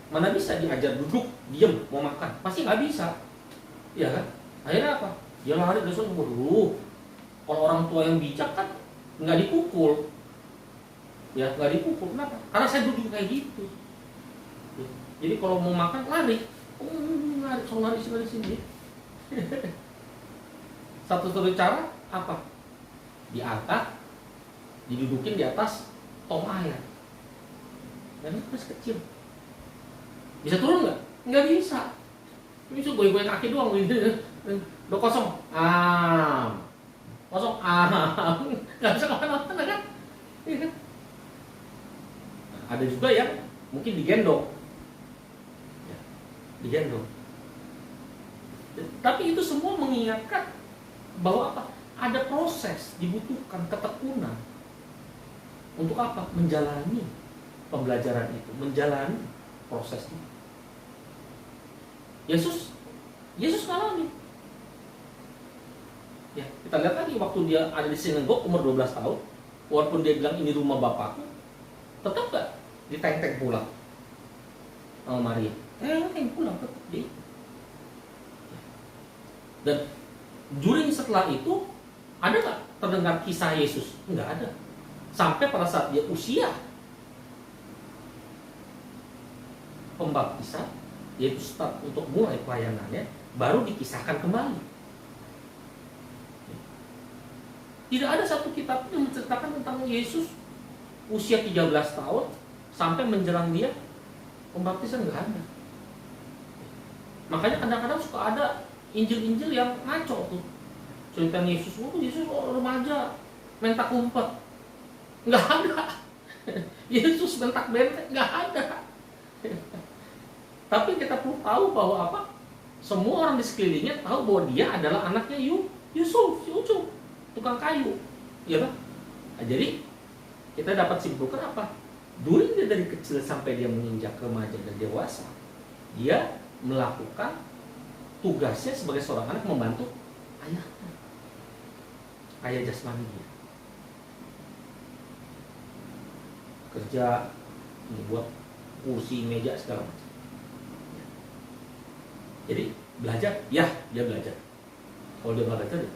Speaker 2: Mana bisa diajar duduk, diem, mau makan? Pasti nggak bisa, ya kan? Akhirnya apa? Dia lari dari sana, kalau orang tua yang bijak kan nggak dipukul, ya nggak dipukul. Kenapa? Karena saya duduk kayak gitu. Jadi kalau mau makan lari, lari sini. Satu-satu cara apa? Diangkat, didudukin di atas tong air. Dan itu masih kecil. Bisa turun nggak? Nggak bisa. Bisa goyang-goyang kaki doang gitu. Udah kosong. Kosong. Nggak bisa kemana-mana kan? Iya kan? Ada juga yang mungkin digendong. digendong. Tapi itu semua mengingatkan bahwa apa? Ada proses, dibutuhkan ketekunan. Untuk apa? Menjalani pembelajaran itu, menjalani proses itu. Yesus ngalami. Ya, kita lihat lagi waktu dia ada di sinagog umur 12 tahun, walaupun dia bilang ini rumah Bapakku, tetap gak diteng-teng pulang sama Maria. Pulang tetap dia. Dan during setelah itu ada gak terdengar kisah Yesus? Enggak ada. Sampai pada saat dia usia pembaptisan, yaitu start untuk mulai pelayanannya, baru dikisahkan kembali. Tidak ada satu kitab yang menceritakan tentang Yesus usia 13 tahun sampai menjelang dia pembaptisan, enggak ada. Makanya kadang-kadang suka ada Injil-Injil yang ngaco tuh. Cerita Yesus remaja main tak umpet. Enggak ada. Yesus bentak benteng, enggak ada. Tapi kita perlu tahu bahwa apa? Semua orang di sekelilingnya tahu bahwa dia adalah anaknya Yusuf, tukang kayu. Ya kan? Nah, jadi kita dapat simpulkan apa? Dulu dia dari kecil sampai dia menginjak remaja dan dewasa, dia melakukan tugasnya sebagai seorang anak membantu ayahnya, ayah jasmani dia. Kerja, buat kursi, meja, segala macam. Jadi belajar, ya dia belajar. Kalau dia belajar, dia.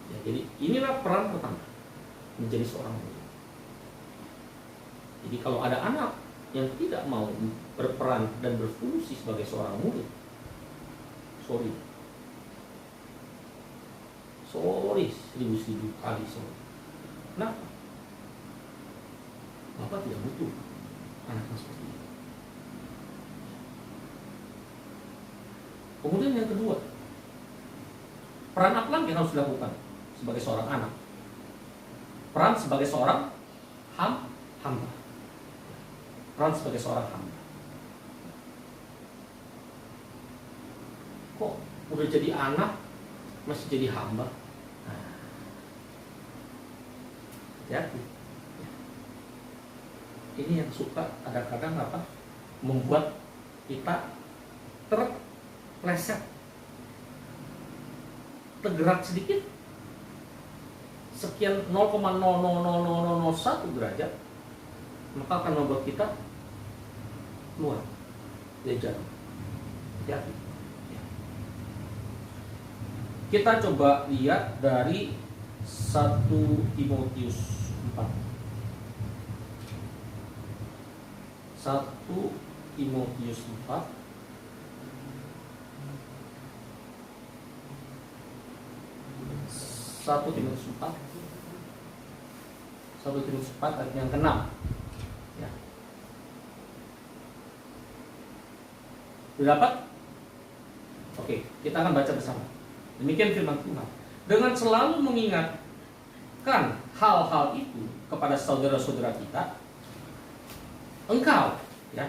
Speaker 2: Ya, jadi inilah peran pertama menjadi seorang murid. Jadi kalau ada anak yang tidak mau berperan dan berfungsi sebagai seorang murid, sorry 1000 kali sorry. Kenapa? Bapak tidak butuh anak yang seperti itu. Kemudian yang kedua, peran apa lagi yang harus dilakukan sebagai seorang anak? Peran sebagai seorang hamba. Peran sebagai seorang hamba. Kok udah jadi anak masih jadi hamba? Jadi ini yang suka kadang-kadang apa? Membuat kita terpleset, tergerak sedikit, sekian 0,00001 derajat, maka akan membuat kita keluar dari jalan. Jadi kita coba lihat dari 1 Timotius 4. 1 Timotius 4 1 Timotius 4 ayat yang ke-6 ya. Sudah dapat? Oke, kita akan baca bersama. Demikian firman Tuhan. Dengan selalu mengingatkan hal-hal itu kepada saudara-saudara kita, engkau ya,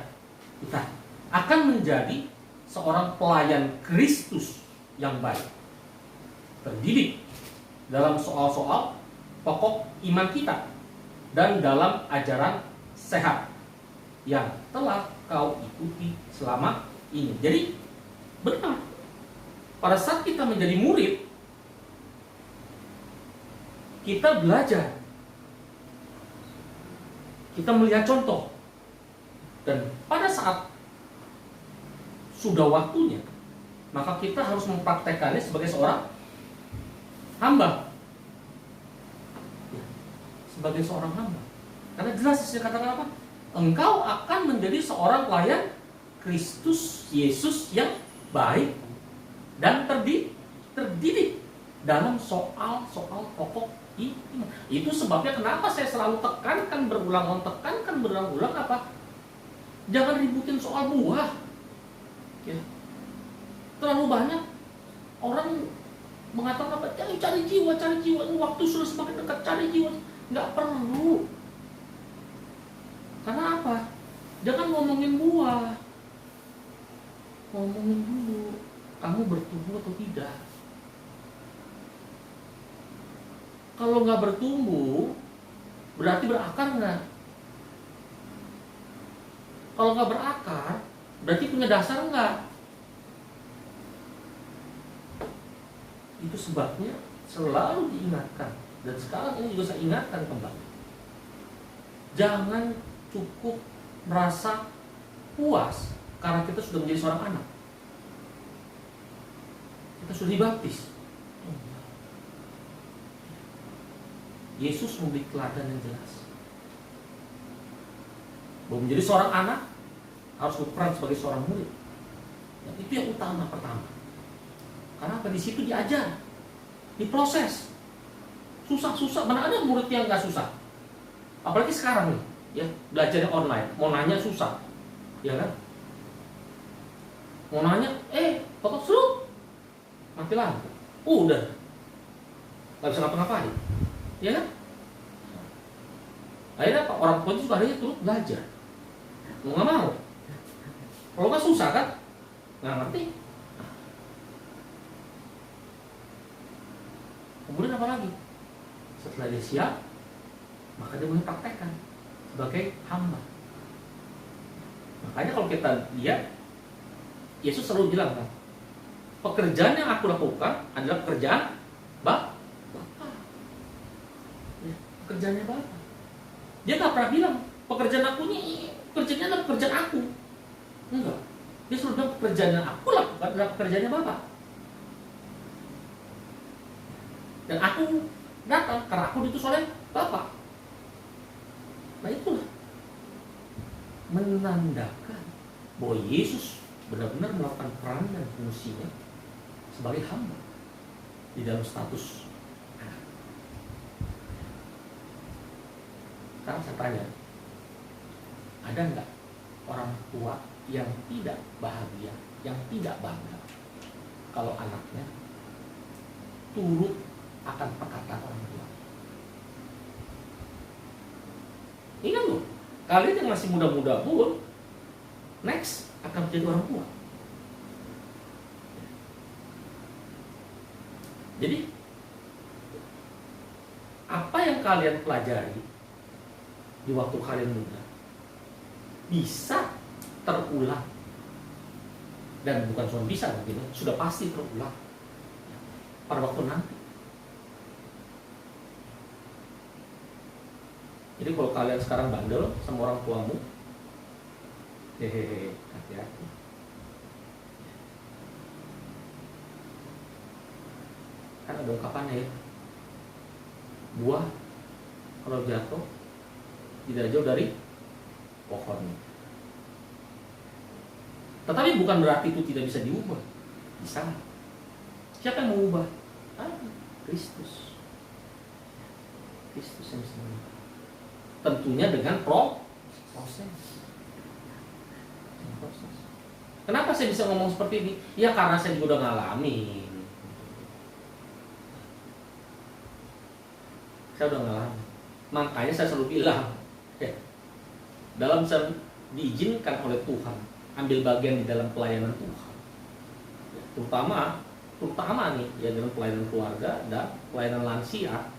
Speaker 2: kita akan menjadi seorang pelayan Kristus yang baik, terdidik dalam soal-soal pokok iman kita dan dalam ajaran sehat yang telah kau ikuti selama ini. Jadi benar, pada saat kita menjadi murid, kita belajar, kita melihat contoh, dan pada saat sudah waktunya, maka kita harus mempraktekannya sebagai seorang hamba. Sebagai seorang hamba. Karena jelas dikatakan apa? Engkau akan menjadi seorang pelayan Kristus Yesus yang baik dan terdidik dalam soal-soal pokok iman. Itu sebabnya kenapa saya selalu tekankan berulang-ulang apa? Jangan ributin soal buah. Ya. Terlalu banyak orang mengatakan apa? Jangan cari jiwa. Waktu sudah semakin dekat, cari jiwa. Nggak perlu. Karena apa? Jangan ngomongin buah. ngomongin dulu, kamu bertumbuh atau tidak. Kalau nggak bertumbuh, berarti berakar nggak? Kalau nggak berakar, berarti punya dasar nggak? Itu sebabnya selalu diingatkan, dan sekarang ini juga saya ingatkan kembali. Jangan cukup merasa puas karena kita sudah menjadi seorang anak. Kita sudah dibaptis. Yesus memberi teladan yang jelas bahwa menjadi seorang anak harus berperan sebagai seorang murid. Dan itu yang utama pertama. Karena apa? Di situ diajar, diproses. Susah-susah, mana ada murid yang nggak susah? Apalagi sekarang nih, ya belajarnya online, mau nanya susah, ya kan? Mau nanya, foto seru, mati lampu, udah, nggak bisa ngapa-ngapain, ya kan? Akhirnya apa? Orang tua itu suka akhirnya turut belajar, mau nggak mau. Kalau nggak susah kan, nggak ngerti. Kemudian apa lagi? Setelah dia siap, maka dia boleh praktekkan sebagai hamba. Makanya kalau kita lihat, Yesus selalu bilang kan, pekerjaan yang aku lakukan adalah pekerjaan Bapak. Ya, pekerjaannya Bapak. Dia nggak pernah bilang pekerjaan aku ini, pekerjaannya adalah pekerjaan aku. Enggak. Dia selalu bilang pekerjaan yang aku lakukan adalah pekerjaannya Bapak. Dan aku datang karena aku diutus oleh Bapak. Nah itulah menandakan bahwa Yesus benar-benar melakukan peran dan fungsinya sebagai hamba di dalam status anak. Sekarang saya tanya, ada nggak orang tua yang tidak bahagia, yang tidak bangga kalau anaknya turut akan perkataan orang tua? Ingat loh, kalian yang masih muda-muda pun next akan menjadi orang tua. Jadi apa yang kalian pelajari di waktu kalian muda bisa terulang, dan bukan cuma bisa, mungkin sudah pasti terulang pada waktu nanti. Jadi kalau kalian sekarang bandel sama orang tuamu, hehehe, hati-hati. Kan ada ungkapannya ya, buah kalau jatuh tidak jauh dari pohonnya. Tetapi bukan berarti itu tidak bisa diubah. Bisa. Siapa yang mengubah? Kristus. Kristus yang bisa mengubah. Tentunya dengan proses. Kenapa saya bisa ngomong seperti ini? Ya karena saya juga udah ngalamin. Saya udah ngalamin. Makanya saya selalu bilang, dalam saya diizinkan oleh Tuhan ambil bagian di dalam pelayanan Tuhan, terutama nih ya dalam pelayanan keluarga dan pelayanan lansia.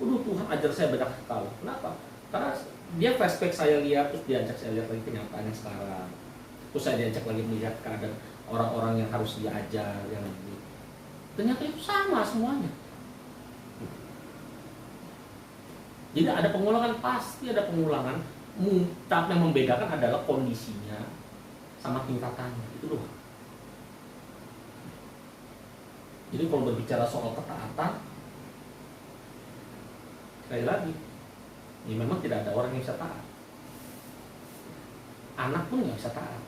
Speaker 2: Tuhan ajar saya banyak sekali. Kenapa? Karena dia flashback saya lihat, terus diajak saya lihat lagi kenyataannya sekarang. Terus saya diajak lagi melihat keadaan orang-orang yang harus diajar, yang ini. Ternyata itu sama semuanya. Jadi ada pengulangan, pasti ada pengulangan. Tapi yang membedakan adalah kondisinya sama tingkatannya. Itu doang. Jadi kalau berbicara soal ketaatan, sekali lagi, ya memang tidak ada orang yang bisa taat. Anak pun nggak bisa taat.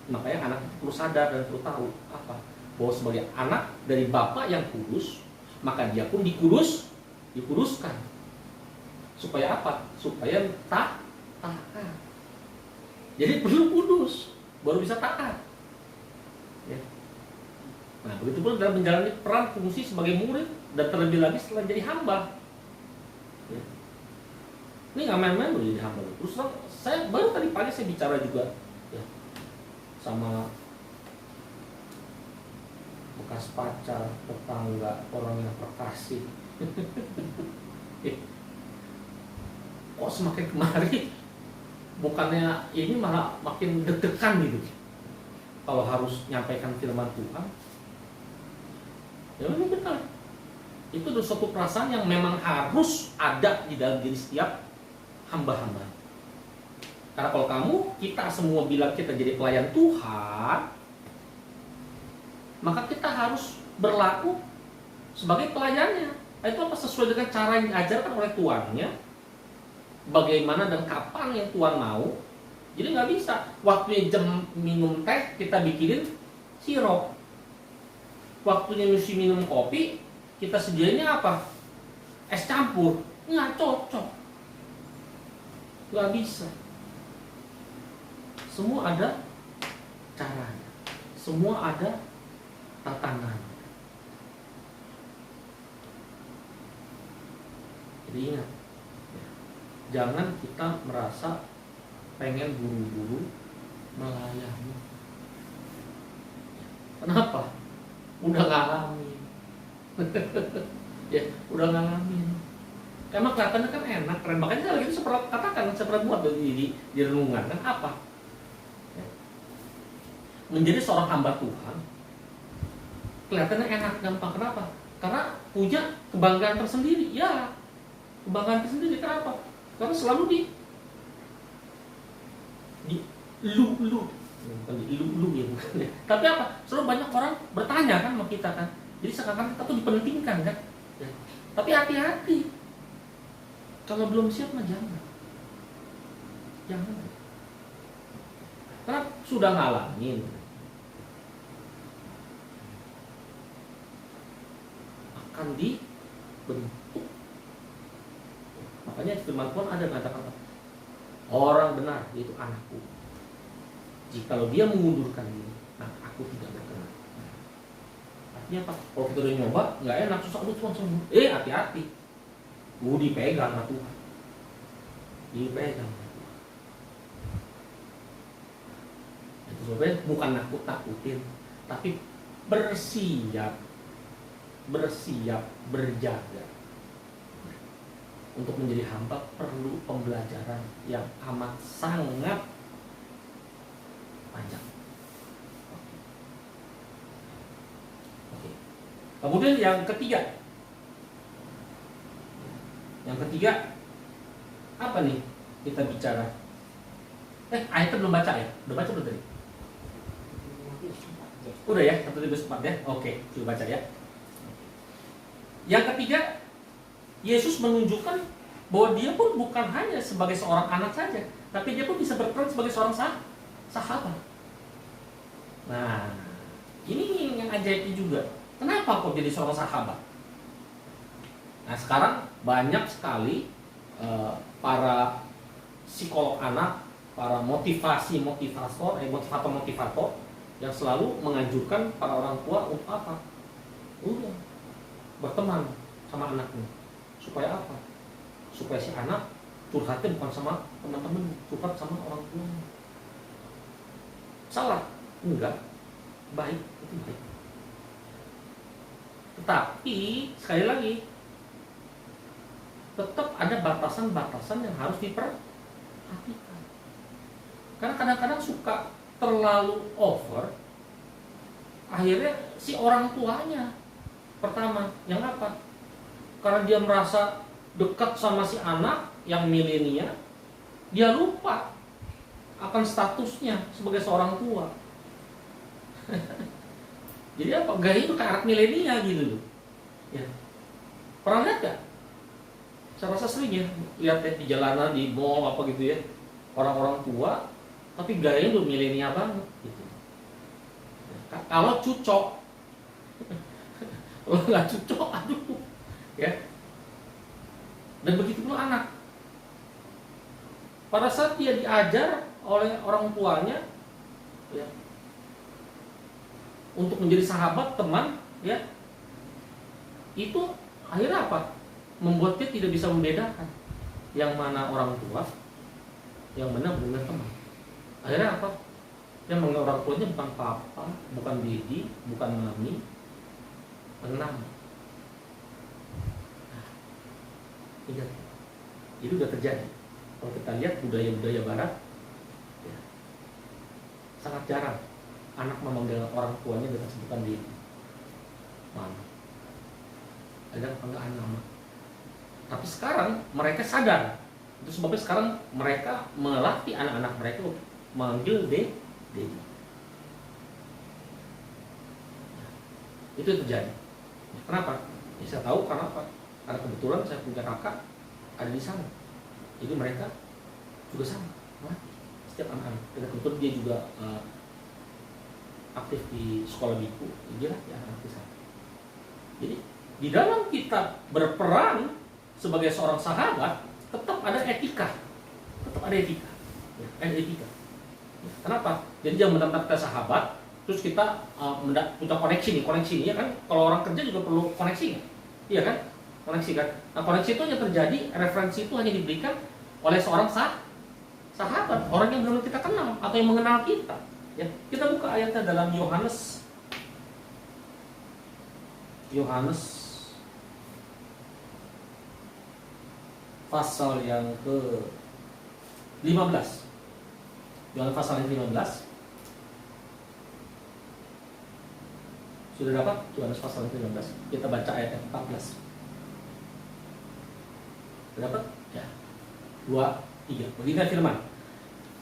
Speaker 2: Makanya anak itu perlu sadar dan perlu tahu apa, bahwa sebagai anak dari Bapa yang kudus, maka dia pun dikuduskan. Supaya apa? Supaya taat. Jadi perlu kudus baru bisa taat. Ya. Nah begitu pun dalam menjalani peran fungsi sebagai murid, dan terlebih lagi setelah jadi hamba. Ya. Ini nggak main-main loh jadi hamba. Terus saya baru tadi pagi saya bicara juga ya, sama bekas pacar, tetangga, orang yang terkasih. Kok semakin kemari bukannya ini malah makin deg-degan gitu kalau harus nyampaikan firman Tuhan. Ya ini benar, itu adalah suatu perasaan yang memang harus ada di dalam diri setiap hamba-hamba. Karena kalau kita semua bilang kita jadi pelayan Tuhan, maka kita harus berlaku sebagai pelayannya. Itu apa? Sesuai dengan cara yang diajarkan oleh tuannya, bagaimana dan kapan yang Tuhan mau. Jadi nggak bisa waktunya jam minum teh kita bikinin sirup, waktunya mesti minum kopi kita sediainnya apa? Es campur. Nggak cocok, nggak bisa. Semua ada caranya, semua ada tatanan. Jadi ingat, jangan kita merasa pengen buru-buru melayani. Kenapa? Udah ngalamin. Ya, udah ngalamin. Emang kelihatannya kan enak, keren. Makanya kalau gitu seperti buat di renungan kan apa? Ya. Menjadi seorang hamba Tuhan kelihatannya enak, gampang. Kenapa? Karena punya kebanggaan tersendiri. Ya, kebanggaan tersendiri. Kenapa? Karena selalu di lu bukan di lu ya, bukan ya. Tapi apa? Selalu banyak orang bertanya kan sama kita kan. Jadi seakan-akan kita tuh dipentingkan kan. Ya. Tapi hati-hati. Kalau belum siap mah jangan. Karena sudah ngalamin. Akan dibentuk. Makanya firman Tuhan ada kata-kata orang benar yaitu anakku. Jikalau dia mengundurkan diri, aku tidak berkenan. Artinya apa? Kalau kita udah nyoba nggak enak, susah, aduh Tuhan sembuh. Hati-hati. Dipegang sama Tuhan. Dipegang sama Tuhan. Itu sebenarnya bukan nakut-nakutin, tapi bersiap berjaga. Untuk menjadi hamba perlu pembelajaran yang amat sangat panjang. Oke. Kemudian yang ketiga apa nih kita bicara? Ayatnya belum baca ya? Udah baca belum tadi? Udah ya, 1:4 ya. Oke, coba baca ya. Yang ketiga, Yesus menunjukkan bahwa dia pun bukan hanya sebagai seorang anak saja, tapi dia pun bisa berperan sebagai seorang sahabat. Nah, ini yang ajaibnya juga. Kenapa kok jadi seorang sahabat? Nah, sekarang banyak sekali para psikolog anak, para motivator yang selalu menganjurkan para orang tua untuk apa? Udah berteman sama anaknya. Supaya apa? Supaya si anak curhatnya bukan sama teman-teman, curhat sama orang tua. Salah? Enggak. Baik, itu baik. Tetapi sekali lagi tetap ada batasan-batasan yang harus diperhatikan. Karena kadang-kadang suka terlalu over. Akhirnya si orang tuanya pertama yang apa? Karena dia merasa dekat sama si anak yang milenial, dia lupa akan statusnya sebagai seorang tua. Jadi apa? Gaya itu kayak anak milenial gitu loh. Ya. Pernah lihat gak? Saya rasa sering ya, lihat ya di jalanan, di mall apa gitu ya, orang-orang tua, tapi gayanya tuh milenial banget gitu. Kalau cucok, kalau nggak cucok, aduh. Ya. Dan begitu pula anak. Pada saat dia diajar oleh orang tuanya ya, untuk menjadi sahabat, teman, ya, itu akhirnya apa? Membuat dia tidak bisa membedakan yang mana orang tua, yang mana benar teman. Akhirnya apa? Yang mengenal orang tuanya bukan papa, bukan dedi, bukan mami, 6. Nah, ingat, itu udah terjadi. Kalau kita lihat budaya-budaya Barat, ya, sangat jarang anak memanggil orang tuanya dengan sebutan dia mama. Ada panggilan nama. Tapi sekarang mereka sadar. Itu sebabnya sekarang mereka melatih anak-anak mereka untuk manggil Dedi. Itu yang terjadi. Kenapa? Ya, saya tahu karena apa? Karena kebetulan saya punya kakak ada di sana. Jadi mereka juga sama, melatih setiap anak-anak. Dan kebetulan dia juga aktif di sekolah biku. Dia lah yang aktif di sana. Jadi di dalam kita berperan sebagai seorang sahabat tetap ada etika, ya, ada etika. Ya, kenapa? Jadi jangan benar-benar kita sahabat, terus kita punya koneksi nih, ya kan? Kalau orang kerja juga perlu koneksi, kan? Iya kan? Koneksi kan? Nah koneksi itu hanya terjadi, referensi itu hanya diberikan oleh seorang sahabat, orang yang benar-benar kita kenal atau yang mengenal kita. Ya, kita buka ayatnya dalam Yohanes pasal yang ke-15. Yohanes pasal yang ke-15. Sudah dapat Yohanes pasal yang ke-15. Kita baca ayat 14. Sudah dapat? Ya. 2, 3. Begini firman.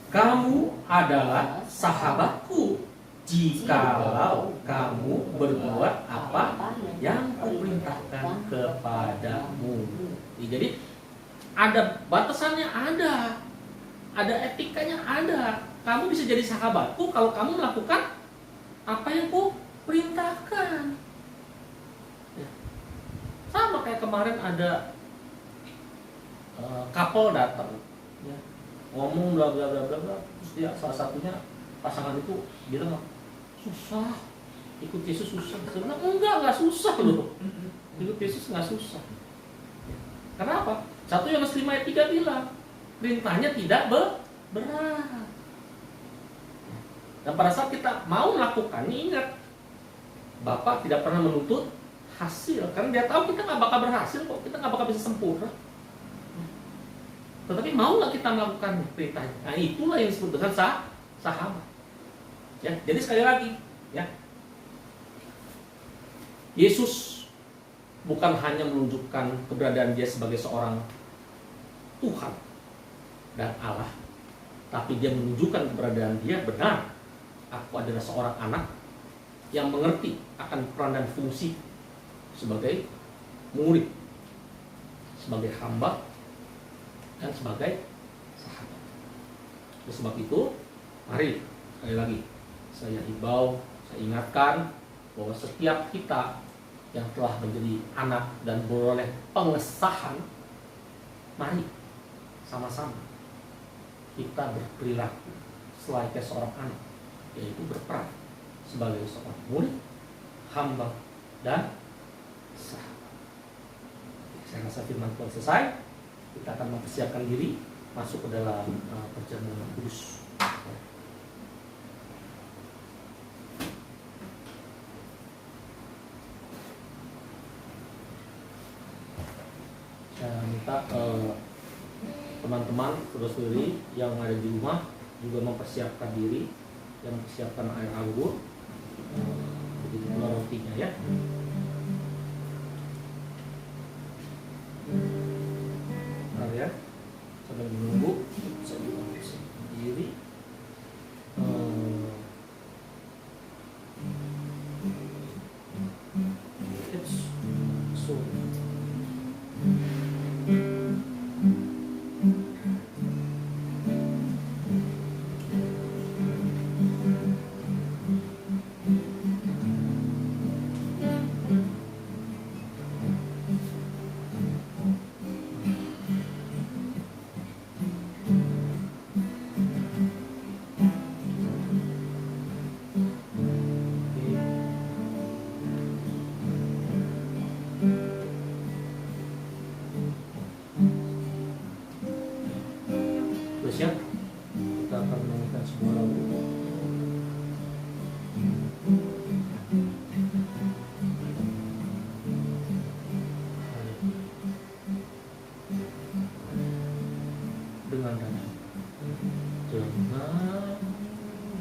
Speaker 2: Kamu adalah sahabatku jikalau kamu berbuat apa yang kuperintahkan kepadamu. Jadi ada batasannya, ada etikanya, ada. Kamu bisa jadi sahabatku kalau kamu melakukan apa yang ku perintahkan. Ya. Sama kayak kemarin ada couple datang, ya, ngomong bla bla bla bla bla, terus dia salah satunya pasangan itu bilang susah, ikut Yesus susah. Saya bilang enggak susah loh, ikut Yesus nggak susah. Kenapa? 1 Yohanes 5 ayat 3 bilang perintahnya tidak berat. Dan pada saat kita mau melakukannya, ingat, Bapak tidak pernah menuntut hasil, karena dia tahu kita nggak bakal berhasil kok, kita nggak bakal bisa sempurna. Tetapi mau nggak kita melakukan perintahnya? Nah itulah yang disebut dengan sahabat. Ya, jadi sekali lagi, ya, Yesus bukan hanya menunjukkan keberadaan dia sebagai seorang Tuhan dan Allah, tapi dia menunjukkan keberadaan dia benar. Aku adalah seorang anak yang mengerti akan peran dan fungsi sebagai murid, sebagai hamba, dan sebagai sahabat. Oleh sebab itu, mari sekali lagi saya himbau, saya ingatkan bahwa setiap kita yang telah menjadi anak dan beroleh pengesahan, mari sama-sama kita berperilaku selayaknya seorang anak, yaitu berperan sebagai seorang murid, hamba, dan sahabat. Saya rasa firman Tuhan selesai. Kita akan mempersiapkan diri masuk ke dalam perjamuan kudus. Saya minta teman-teman, saudara-saudari yang ada di rumah juga mempersiapkan diri, yang mempersiapkan air anggur, begitu pula rotinya, ya. Bentar ya, sambil menunggu saya juga mempersiapkan diri. Siap, kita akan menyanyikan sebuah lagu. darah. Dengan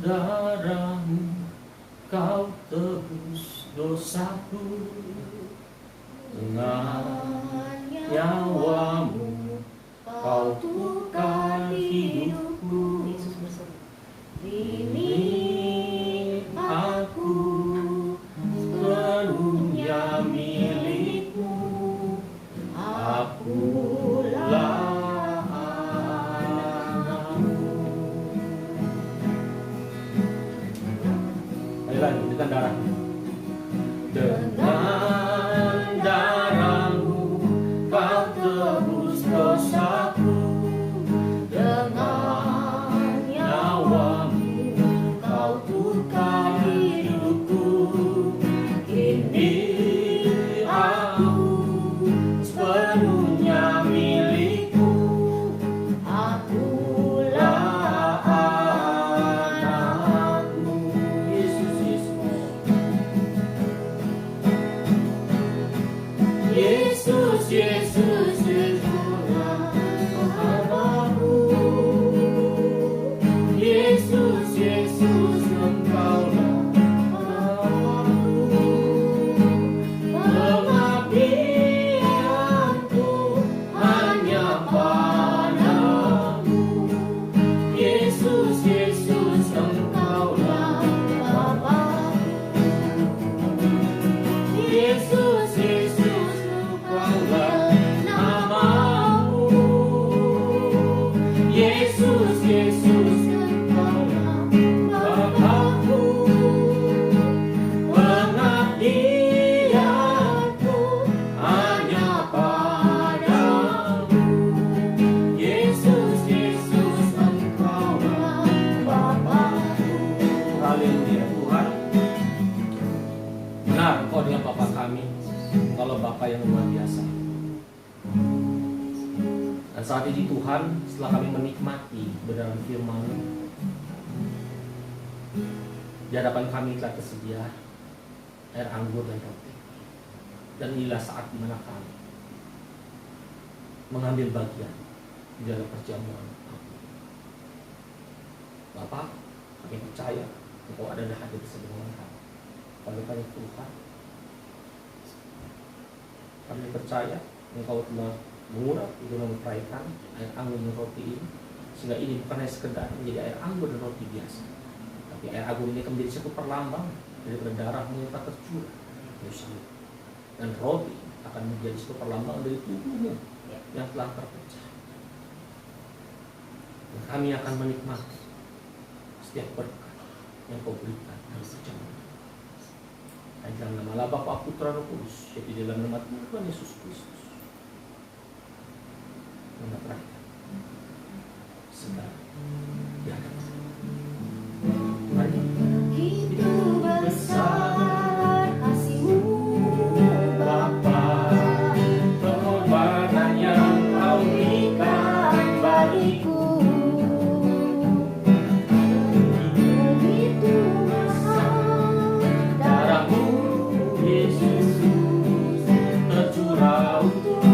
Speaker 2: darahmu kau tebus dosaku, dengan nyawamu kau tukar hidupku.
Speaker 1: Yesus berseru,
Speaker 2: Ini aku sepenuhnya milikmu, akulah anakmu. Ayo lagi, dengan darahmu. Dengan darahmu kau tebus dosaku, dengan nyawamu kau tukar hidupku. Ini aku sepenuhnya milikmu, akulah anakmu. Yesus, Yesus, Yesus, Yesuslah anakmu. Yesus, Yesus, Engkaulah anakku. Pengabdianku hanya padamu. Yesus, Yesus, Engkaulah Bapa. Yesus, Yesus, Engkaulah namamu. Yesus, Yesus, Engkaulah Bapa-Ku. Pengabdianku hanya padamu. Yesus, Yesus, Engkaulah Bapa-Ku. Haleluya Tuhan. Benar, Engkau dengan Bapa kami, Engkaulah Bapa yang luar biasa. Dan saat ini Tuhan, setelah kami menikmati kebenaran firman, di hadapan kami telah tersedia air anggur dan roti. Dan inilah saat di mana kami mengambil bagian di dalam perjamuan. Bapa, kami percaya Engkau ada di hadir bersama kami. Oleh karena Tuhan, kami percaya Engkau telah mengurap itu memperaihkan air anggur dan roti ini, sehingga ini bukan hanya sekedar menjadi air anggur dan roti biasa, tapi air anggur ini akan menjadi satu perlambang daripada darahmu yang tak tercurah, dan roti akan menjadi satu perlambang dari tubuhmu yang telah terpecah. Dan kami akan menikmati setiap berkat yang Kau berikan dalam perjamuan. Dan dalam nama Allah Bapa, Putra, Roh Kudus, yaitu dalam nama Tuhan Yesus Kristus, nama terakhir segala di hadapan. Mari.
Speaker 1: Begitu besar kasih-Mu
Speaker 2: Bapa, pengorbanan yang Kau berikan bagiku.
Speaker 1: begitu mahal
Speaker 2: Darahmu Yesus tercurah untuk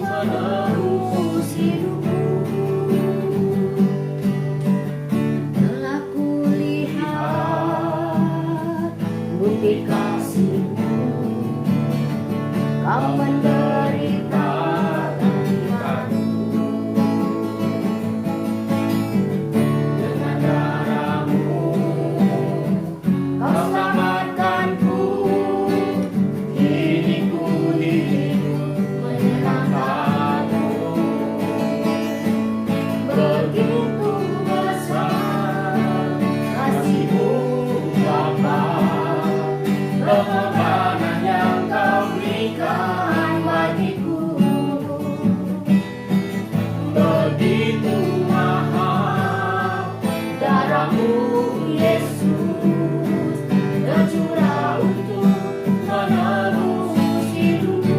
Speaker 2: menerus hidupku.
Speaker 1: telah kulihat bukti kasih-Mu. Kau menderita
Speaker 2: Dengan darahmu Kau selamatkanku. Kini ku hidup menyenangkanmu. Begitu besar kasih-Mu Bapa, pengorbanan yang Kau berikan bagiku. Begitu mahal darahmu Yesus tercurah untuk menerus hidupku.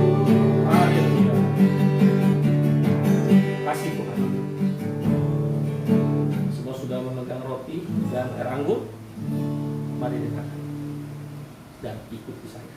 Speaker 2: Haleluya. Kasih Tuhan. Semua sudah memegang roti dan air anggur. Mari dengarkan dan ikuti saya.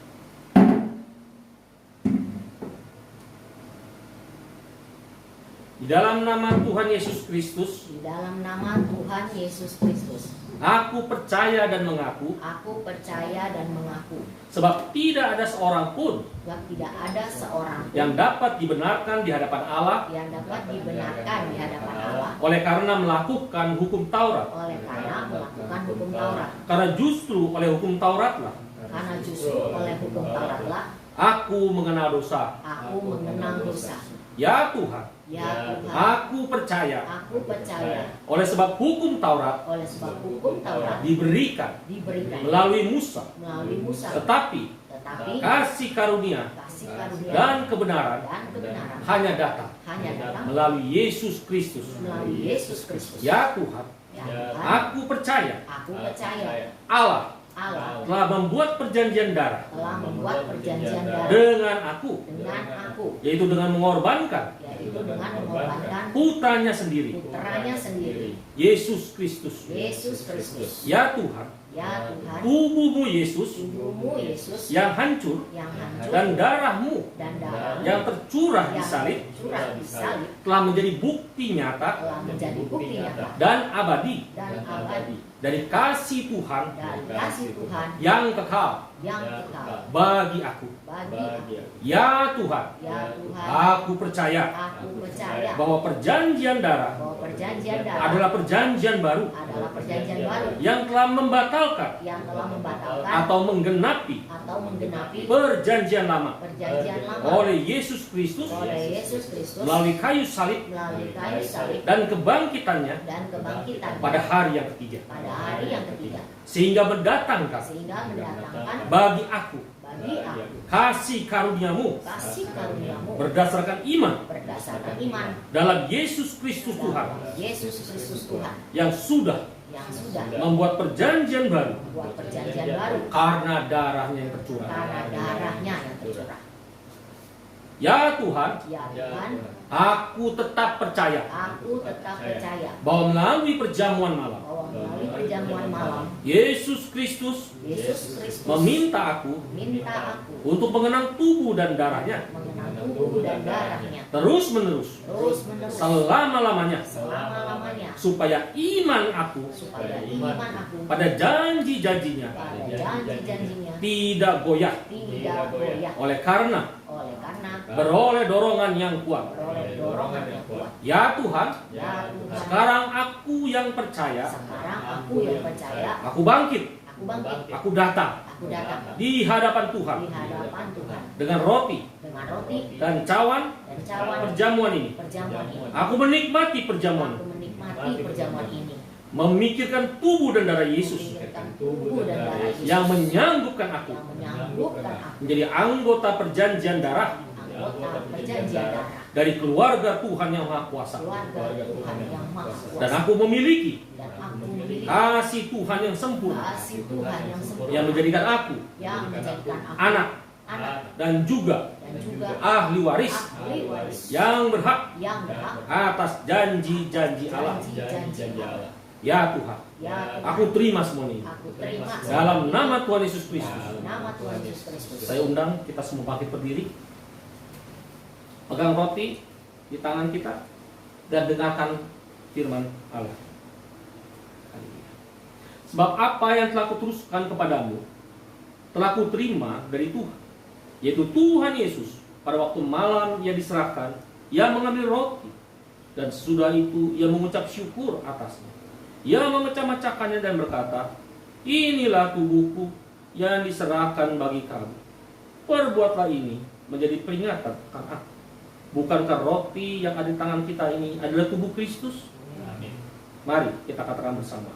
Speaker 2: Di dalam nama Tuhan Yesus Kristus,
Speaker 1: Di dalam nama Tuhan Yesus Kristus,
Speaker 2: aku percaya dan mengaku,
Speaker 1: aku percaya dan mengaku
Speaker 2: sebab tidak ada seorang pun
Speaker 1: bahwa tidak ada seorang pun
Speaker 2: yang dapat dibenarkan di hadapan Allah
Speaker 1: yang dapat dibenarkan di hadapan Allah
Speaker 2: oleh karena melakukan hukum Taurat.
Speaker 1: oleh karena melakukan hukum Taurat.
Speaker 2: Karena justru oleh hukum Tauratlah
Speaker 1: Karena justru oleh hukum Tauratlah
Speaker 2: aku mengenal dosa.
Speaker 1: aku mengenal dosa.
Speaker 2: Ya Tuhan,
Speaker 1: Ya Tuhan,
Speaker 2: aku percaya
Speaker 1: aku percaya
Speaker 2: oleh sebab hukum Taurat
Speaker 1: oleh sebab hukum Taurat
Speaker 2: diberikan
Speaker 1: diberikan
Speaker 2: melalui Musa,
Speaker 1: melalui Musa,
Speaker 2: tetapi
Speaker 1: tetapi
Speaker 2: kasih karunia
Speaker 1: kasih karunia
Speaker 2: dan kebenaran
Speaker 1: dan kebenaran
Speaker 2: hanya datang
Speaker 1: hanya datang
Speaker 2: melalui Yesus Kristus.
Speaker 1: melalui Yesus Kristus.
Speaker 2: Ya Tuhan,
Speaker 1: Ya Tuhan,
Speaker 2: aku percaya
Speaker 1: aku percaya
Speaker 2: Allah
Speaker 1: Allah
Speaker 2: telah membuat perjanjian darah
Speaker 1: telah membuat perjanjian darah
Speaker 2: dengan aku,
Speaker 1: dengan aku,
Speaker 2: yaitu dengan mengorbankan
Speaker 1: yaitu dengan mengorbankan
Speaker 2: putranya sendiri,
Speaker 1: putranya sendiri,
Speaker 2: Yesus Kristus.
Speaker 1: Yesus Kristus.
Speaker 2: Ya Tuhan,
Speaker 1: Ya Tuhan,
Speaker 2: tubuhmu Yesus
Speaker 1: tubuhmu Yesus
Speaker 2: yang hancur
Speaker 1: yang hancur
Speaker 2: dan darahmu
Speaker 1: dan darahmu
Speaker 2: yang tercurah di
Speaker 1: yang
Speaker 2: salib
Speaker 1: curah di salib
Speaker 2: telah menjadi bukti nyata
Speaker 1: telah menjadi bukti nyata
Speaker 2: dan abadi
Speaker 1: dan abadi
Speaker 2: dari kasih Tuhan
Speaker 1: dan kasih Tuhan
Speaker 2: yang kekal
Speaker 1: yang kekal
Speaker 2: bagi aku.
Speaker 1: bagi aku.
Speaker 2: Ya Tuhan,
Speaker 1: Ya Tuhan,
Speaker 2: aku percaya
Speaker 1: aku percaya
Speaker 2: bahwa perjanjian darah
Speaker 1: bahwa perjanjian darah
Speaker 2: adalah perjanjian baru
Speaker 1: adalah perjanjian baru
Speaker 2: yang telah membatalkan
Speaker 1: yang telah membatalkan
Speaker 2: atau menggenapi
Speaker 1: atau menggenapi
Speaker 2: perjanjian lama
Speaker 1: perjanjian lama
Speaker 2: oleh Yesus Kristus
Speaker 1: oleh Yesus Kristus
Speaker 2: melalui kayu salib
Speaker 1: melalui kayu salib
Speaker 2: dan kebangkitannya
Speaker 1: dan kebangkitan
Speaker 2: pada hari yang ketiga,
Speaker 1: pada hari yang ketiga,
Speaker 2: sehingga mendatangkan
Speaker 1: sehingga mendatangkan
Speaker 2: bagi aku
Speaker 1: bagi aku
Speaker 2: kasih karuniamu
Speaker 1: kasih karuniamu
Speaker 2: berdasarkan iman
Speaker 1: berdasarkan iman
Speaker 2: dalam Yesus Kristus Tuhan
Speaker 1: dalam Yesus Kristus Tuhan
Speaker 2: yang sudah
Speaker 1: yang sudah
Speaker 2: membuat perjanjian baru
Speaker 1: membuat perjanjian baru
Speaker 2: karena darahnya yang tercurah.
Speaker 1: karena darahnya yang tercurah.
Speaker 2: Ya Tuhan,
Speaker 1: Ya Tuhan,
Speaker 2: aku tetap percaya
Speaker 1: aku tetap percaya
Speaker 2: bahwa melalui perjamuan malam
Speaker 1: bahwa melalui perjamuan malam
Speaker 2: Yesus Kristus
Speaker 1: Yesus Kristus
Speaker 2: meminta aku
Speaker 1: minta aku
Speaker 2: untuk mengenang tubuh dan darahnya
Speaker 1: mengenal tubuh dan darahnya
Speaker 2: terus menerus
Speaker 1: terus menerus
Speaker 2: selama-lamanya
Speaker 1: selama-lamanya
Speaker 2: supaya iman aku
Speaker 1: supaya iman aku
Speaker 2: pada janji-janjinya
Speaker 1: pada janji-janjinya
Speaker 2: tidak goyah
Speaker 1: tidak goyah
Speaker 2: oleh karena beroleh dorongan yang kuat.
Speaker 1: beroleh dorongan yang kuat.
Speaker 2: Ya Tuhan,
Speaker 1: Ya Tuhan,
Speaker 2: sekarang aku yang percaya,
Speaker 1: sekarang aku yang percaya,
Speaker 2: aku bangkit,
Speaker 1: aku bangkit,
Speaker 2: aku datang
Speaker 1: aku datang
Speaker 2: di hadapan Tuhan
Speaker 1: di hadapan Tuhan
Speaker 2: dengan roti
Speaker 1: dengan roti
Speaker 2: dan cawan
Speaker 1: dan cawan
Speaker 2: perjamuan ini.
Speaker 1: perjamuan ini.
Speaker 2: Aku menikmati perjamuan
Speaker 1: Aku menikmati perjamuan ini,
Speaker 2: memikirkan tubuh dan darah Yesus
Speaker 1: memikirkan tubuh dan darah Yesus
Speaker 2: yang menyanggupkan aku
Speaker 1: yang menyanggupkan aku
Speaker 2: menjadi anggota perjanjian darah
Speaker 1: anggota perjanjian darah
Speaker 2: dari keluarga Tuhan yang Maha Kuasa.
Speaker 1: keluarga Tuhan yang Maha
Speaker 2: Dan
Speaker 1: Kuasa,
Speaker 2: aku memiliki
Speaker 1: dan aku memiliki
Speaker 2: kasih Tuhan yang sempurna
Speaker 1: kasih Tuhan yang sempurna
Speaker 2: yang menjadikan aku
Speaker 1: yang menjadikan aku
Speaker 2: anak
Speaker 1: anak
Speaker 2: dan juga
Speaker 1: dan juga
Speaker 2: ahli waris
Speaker 1: ahli waris
Speaker 2: yang berhak
Speaker 1: yang berhak
Speaker 2: atas janji-janji Allah.
Speaker 1: janji-janji Allah.
Speaker 2: Ya Tuhan,
Speaker 1: Ya Tuhan,
Speaker 2: aku terima semua ini
Speaker 1: aku terima
Speaker 2: dalam nama Tuhan Yesus Kristus.
Speaker 1: nama Tuhan Yesus Kristus.
Speaker 2: Saya undang kita semua bangkit berdiri, pegang roti di tangan kita dan dengarkan firman Allah. Sebab apa yang telah kuteruskan kepadamu telah kuterima dari Tuhan, yaitu Tuhan Yesus pada waktu malam ia diserahkan, ia mengambil roti dan sesudah itu ia mengucap syukur atasnya. Ia memecah-mecahkannya dan berkata, inilah tubuhku yang diserahkan bagi kamu. Perbuatlah ini menjadi peringatan akan aku. Bukankah roti yang ada di tangan kita ini adalah tubuh Kristus?
Speaker 3: Amin.
Speaker 2: Mari kita katakan bersama.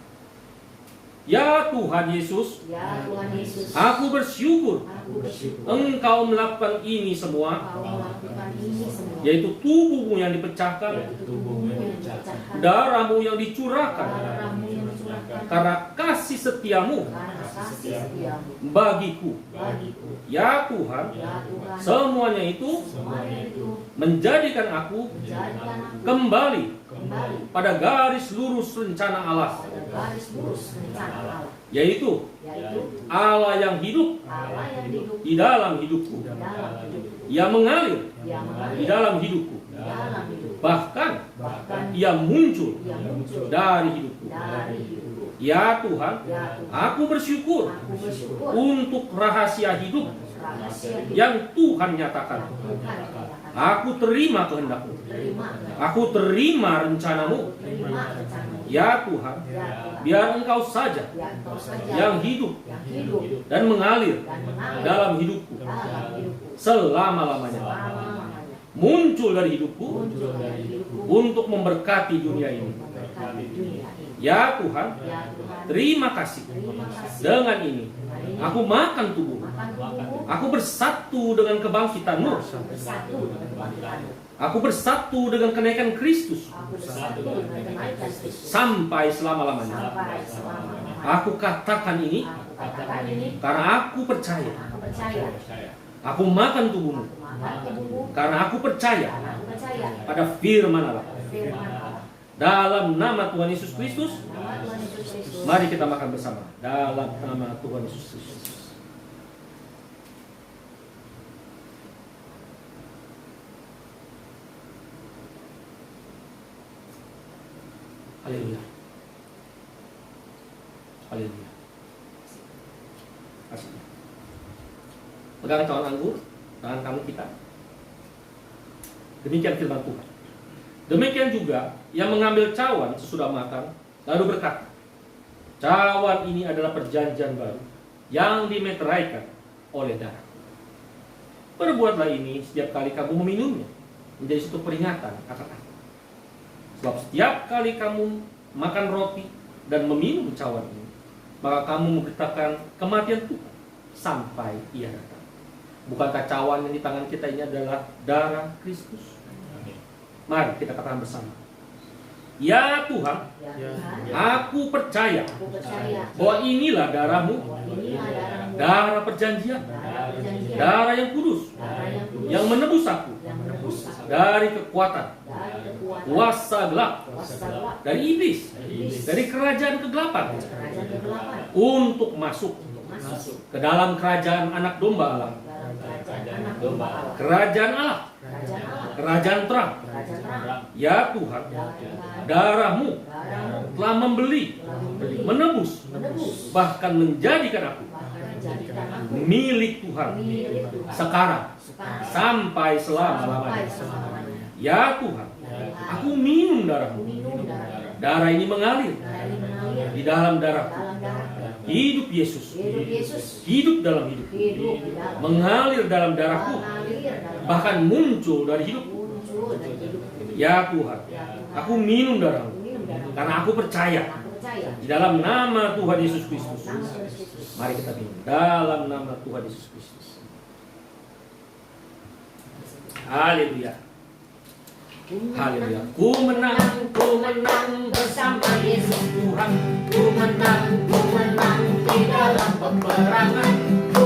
Speaker 2: Ya Tuhan Yesus,
Speaker 1: Ya Tuhan Yesus,
Speaker 2: aku bersyukur
Speaker 1: aku bersyukur
Speaker 2: Engkau melakukan ini semua,
Speaker 1: Engkau melakukan ini semua,
Speaker 2: yaitu tubuhmu yang dipecahkan,
Speaker 1: yaitu tubuhmu yang dipecahkan,
Speaker 2: darahmu yang dicurahkan,
Speaker 1: darahmu yang dicurahkan,
Speaker 2: karena kasih setiamu
Speaker 1: karena kasih setiamu
Speaker 2: bagiku.
Speaker 1: bagiku.
Speaker 2: Ya Tuhan,
Speaker 1: Ya Tuhan,
Speaker 2: semuanya itu
Speaker 1: semuanya itu
Speaker 2: menjadikan aku
Speaker 1: menjadikan aku
Speaker 2: kembali
Speaker 1: kembali
Speaker 2: pada garis lurus rencana Allah,
Speaker 1: pada garis lurus rencana Allah,
Speaker 2: yaitu
Speaker 1: yaitu
Speaker 2: Allah yang hidup
Speaker 1: Allah yang hidup
Speaker 2: di dalam hidupku,
Speaker 1: dalam hidup,
Speaker 2: yang mengalir
Speaker 1: yang
Speaker 2: di
Speaker 1: mengalir
Speaker 2: dalam hidupku.
Speaker 1: dalam hidup.
Speaker 2: bahkan
Speaker 1: bahkan
Speaker 2: ia muncul
Speaker 1: ia muncul
Speaker 2: dari hidupku.
Speaker 1: dari hidupku.
Speaker 2: Ya Tuhan,
Speaker 1: Ya Tuhan,
Speaker 2: aku bersyukur
Speaker 1: aku bersyukur
Speaker 2: untuk rahasia hidup
Speaker 1: rahasia hidup
Speaker 2: yang Tuhan
Speaker 1: yang
Speaker 2: nyatakan.
Speaker 1: Tuhan nyatakan.
Speaker 2: Aku terima kehendak-Mu.
Speaker 1: Terima,
Speaker 2: Aku terima rencana-Mu.
Speaker 1: terima rencana.
Speaker 2: Ya Tuhan,
Speaker 1: Ya Tuhan,
Speaker 2: biar Engkau saja
Speaker 1: ya Engkau saja
Speaker 2: yang hidup
Speaker 1: yang hidup
Speaker 2: dan mengalir
Speaker 1: dan mengalir
Speaker 2: dalam hidupku
Speaker 1: dalam hidupku
Speaker 2: selama-lamanya.
Speaker 1: selama-lamanya.
Speaker 2: Muncul dari hidupku
Speaker 1: Muncul dari hidupku
Speaker 2: untuk memberkati dunia ini.
Speaker 1: memberkati dunia ini.
Speaker 2: Ya Tuhan,
Speaker 1: Ya Tuhan,
Speaker 2: terima kasih.
Speaker 1: terima kasih.
Speaker 2: Dengan ini,
Speaker 1: Hari ini
Speaker 2: aku makan tubuh.
Speaker 1: makan tubuhmu
Speaker 2: Aku bersatu dengan kebangkitan-Mu.
Speaker 1: bersatu dengan kebangkitanmu.
Speaker 2: Aku bersatu dengan kenaikan Kristus
Speaker 1: Aku bersatu dengan kenaikan Kristus
Speaker 2: sampai selama-lamanya.
Speaker 1: sampai selama-lamanya.
Speaker 2: Aku katakan ini
Speaker 1: Aku katakan ini
Speaker 2: karena aku percaya.
Speaker 1: karena aku percaya.
Speaker 2: Aku makan tubuhmu
Speaker 1: Aku makan tubuhmu
Speaker 2: karena aku percaya
Speaker 1: karena aku percaya
Speaker 2: pada firman Allah.
Speaker 1: firman Allah.
Speaker 2: Dalam nama Tuhan Yesus Kristus,
Speaker 1: Nama Tuhan Yesus Kristus.
Speaker 2: mari kita makan bersama. Dalam nama Tuhan Yesus Kristus. Haleluya. Haleluya. Kasih. Pegang cawan anggur, tangan kamu kita. Demikian firman Tuhan. Demikian juga yang mengambil cawan sesudah makan, lalu berkata, cawan ini adalah perjanjian baru yang dimeteraikan oleh darah. Perbuatlah ini setiap kali kamu meminumnya, menjadi suatu peringatan akan aku. Sebab setiap kali kamu makan roti dan meminum cawan ini, maka kamu memberitakan kematian Tuhan sampai ia datang. Bukankah cawan yang di tangan kita ini adalah darah Kristus? Mari kita katakan bersama. Ya Tuhan,
Speaker 1: Ya Tuhan,
Speaker 2: aku percaya
Speaker 1: aku percaya
Speaker 2: bahwa inilah darah-Mu,
Speaker 1: bahwa inilah darah-Mu,
Speaker 2: darah perjanjian,
Speaker 1: darah perjanjian,
Speaker 2: darah yang kudus,
Speaker 1: darah yang kudus,
Speaker 2: yang menebus aku
Speaker 1: yang menebus aku
Speaker 2: dari kekuatan,
Speaker 1: dari kekuatan
Speaker 2: kuasa gelap,
Speaker 1: kuasa gelap,
Speaker 2: dari iblis,
Speaker 1: iblis,
Speaker 2: dari kerajaan kegelapan,
Speaker 1: kerajaan kegelapan,
Speaker 2: untuk masuk
Speaker 1: untuk masuk
Speaker 2: ke dalam kerajaan anak domba Allah,
Speaker 1: dalam kerajaan anak domba Allah,
Speaker 2: kerajaan Allah,
Speaker 1: kerajaan Allah,
Speaker 2: kerajaan terang.
Speaker 1: kerajaan terang.
Speaker 2: Ya Tuhan,
Speaker 1: Ya Tuhan,
Speaker 2: darah-Mu
Speaker 1: darah-Mu
Speaker 2: telah membeli,
Speaker 1: telah membeli,
Speaker 2: menebus,
Speaker 1: menebus,
Speaker 2: bahkan menjadikan aku
Speaker 1: bahkan menjadikan aku
Speaker 2: milik Tuhan
Speaker 1: milik Tuhan
Speaker 2: sekarang
Speaker 1: sekarang
Speaker 2: sampai
Speaker 1: sampai
Speaker 2: selama-lamanya.
Speaker 1: selama-lamanya.
Speaker 2: Ya Tuhan,
Speaker 1: Ya Tuhan,
Speaker 2: aku minum
Speaker 1: aku
Speaker 2: darah-Mu.
Speaker 1: minum darah,
Speaker 2: Darah ini mengalir
Speaker 1: darah ini mengalir
Speaker 2: di dalam darahku.
Speaker 1: dalam darah.
Speaker 2: Hidup Yesus,
Speaker 1: Hidup Yesus
Speaker 2: hidup dalam hidup,
Speaker 1: hidup di dalam
Speaker 2: mengalir dalam darahku,
Speaker 1: mengalir dalam
Speaker 2: bahkan muncul dari hidup.
Speaker 1: muncul dan hidup.
Speaker 2: Ya Tuhan,
Speaker 1: Ya Tuhan,
Speaker 2: aku minum darah-Mu
Speaker 1: aku minum darah
Speaker 2: karena aku percaya
Speaker 1: aku percaya
Speaker 2: di dalam nama Tuhan Yesus Kristus.
Speaker 1: nama Yesus Kristus.
Speaker 2: Mari kita minum dalam nama Tuhan Yesus Kristus. Haleluya. Haleluya. Ku menang bersama Yesus Tuhan. Ku menang di dalam peperangan. Ku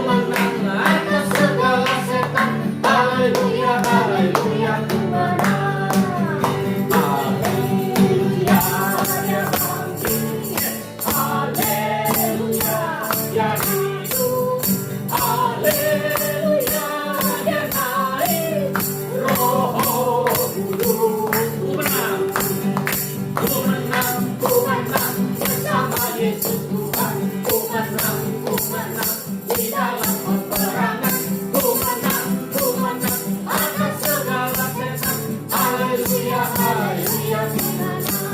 Speaker 2: menang atas segala setan. Haleluya, haleluya, ku menang. Haleluya, dia bangkit. Haleluya, dia hidup. Haleluya, dia naik. Roh Kudus, ku menang bersama Yesus Tuhan. Ku menang di dalam peperangan. Ku menang atas segala setan. Haleluya, haleluya,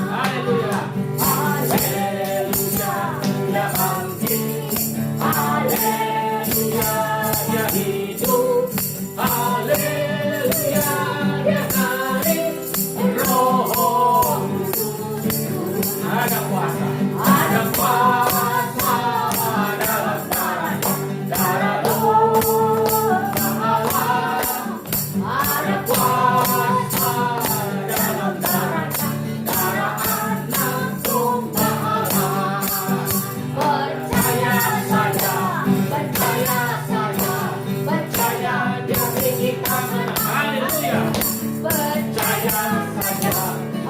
Speaker 2: haleluya, haleluya, dia bangkit. Haleluya, dia hidup. Haleluya, dia naik. Roh Kudus, ada kuasa dalam darahnya, darah domba Allah. Ada kuasa dalam darahnya, darah anak domba Allah. Percaya saja, dia bikin kita menang. Haleluya. Percaya saja,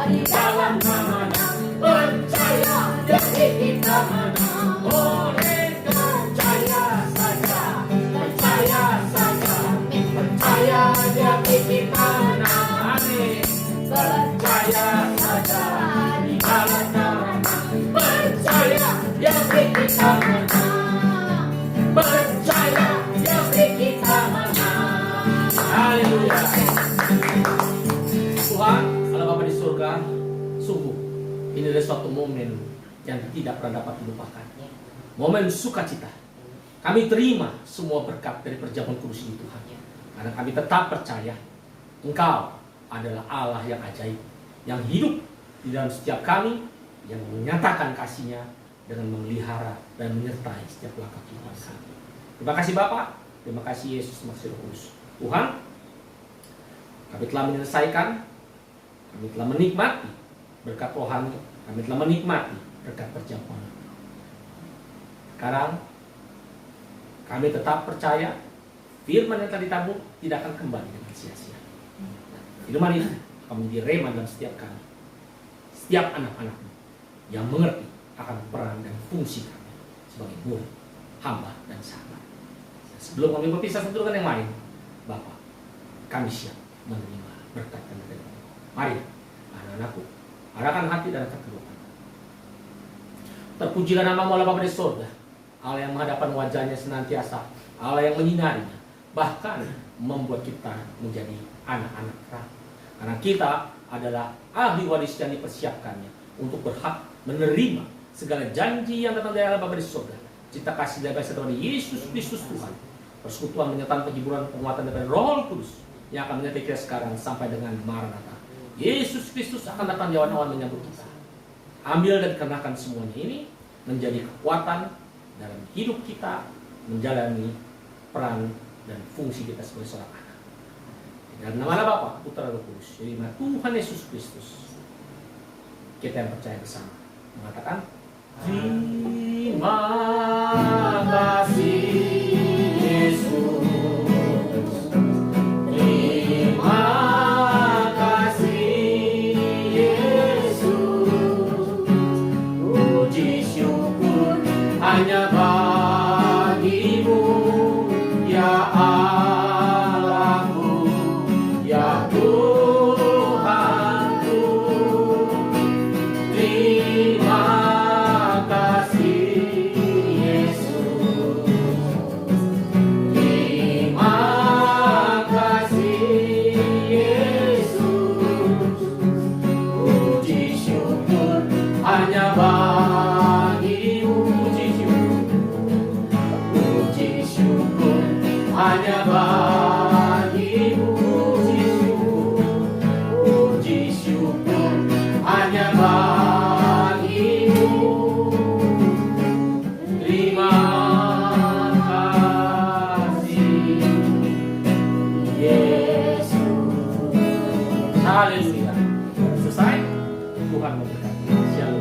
Speaker 2: di dalam namanya. Percaya dia bikin kita menang. Boleh percaya saja, percaya dia bikin kita menang. Amin. Sungguh, ini adalah suatu momen yang tidak pernah dapat dilupakan. Momen sukacita. Kami terima semua berkat dari perjamuan kudus ini Tuhan. Karena kami tetap percaya Engkau adalah Allah yang ajaib, yang hidup di dalam setiap kami, yang menyatakan kasih-Nya dengan memelihara dan menyertai setiap langkah kehidupan kami. Terima kasih Bapa, terima kasih Yesus Maksud Kudus. Tuhan, kami telah menyelesaikan, kami telah menikmati berkat rohani, kami telah menikmati berkat perjamuan. Sekarang kami tetap percaya firman yang telah ditabur tidak akan kembali dengan sia-sia. Firman ini akan menjadi rema dalam setiap kami, setiap anak-anakmu yang mengerti akan peran dan fungsi kami sebagai murid, hamba, dan sahabat. Sebelum kami berpisah satu dengan yang lain, Bapa, kami siap menerima berkat dan berkat. Mari, anak-anakku, arahkan hati dan hati kedua. Terpujilah nama-Mu Allah Bapa di surga, Allah yang menghadapkan wajahnya senantiasa, Allah yang menyinarinya, bahkan membuat kita menjadi anak-anak terang. Karena kita adalah ahli waris yang dipersiapkannya untuk berhak menerima segala janji yang datang dari Allah Bapa di surga. Cita kasih dan kasih Tuhan Yesus Kristus Tuhan, persekutuan menyertakan penghiburan penguatan dari Roh Kudus yang akan menyertai kita sekarang sampai dengan Maranatha. Yesus Kristus akan datang di awan-awan menyambut kita. Ambil dan kenakan semuanya ini menjadi kekuatan dalam hidup kita menjalani peran dan fungsi kita sebagai seorang anak. Dalam nama Bapa, Putra, Roh Kudus, jadi Tuhan Yesus Kristus, kita yang percaya bersama mengatakan, terima kasih Yesus, terima kasih Yesus, puji syukur hanya bagi-Mu ya Allahku, ya Tuhanku. Terima kasih Yesus, terima kasih Yesus, puji syukur hanya bagi-Mu, puji syukur hanya bagi-Mu, puji syukur hanya bagi-Mu. Terima kasih Yesus. Haleluya. Selesai. Tuhan memberkati. Shalom.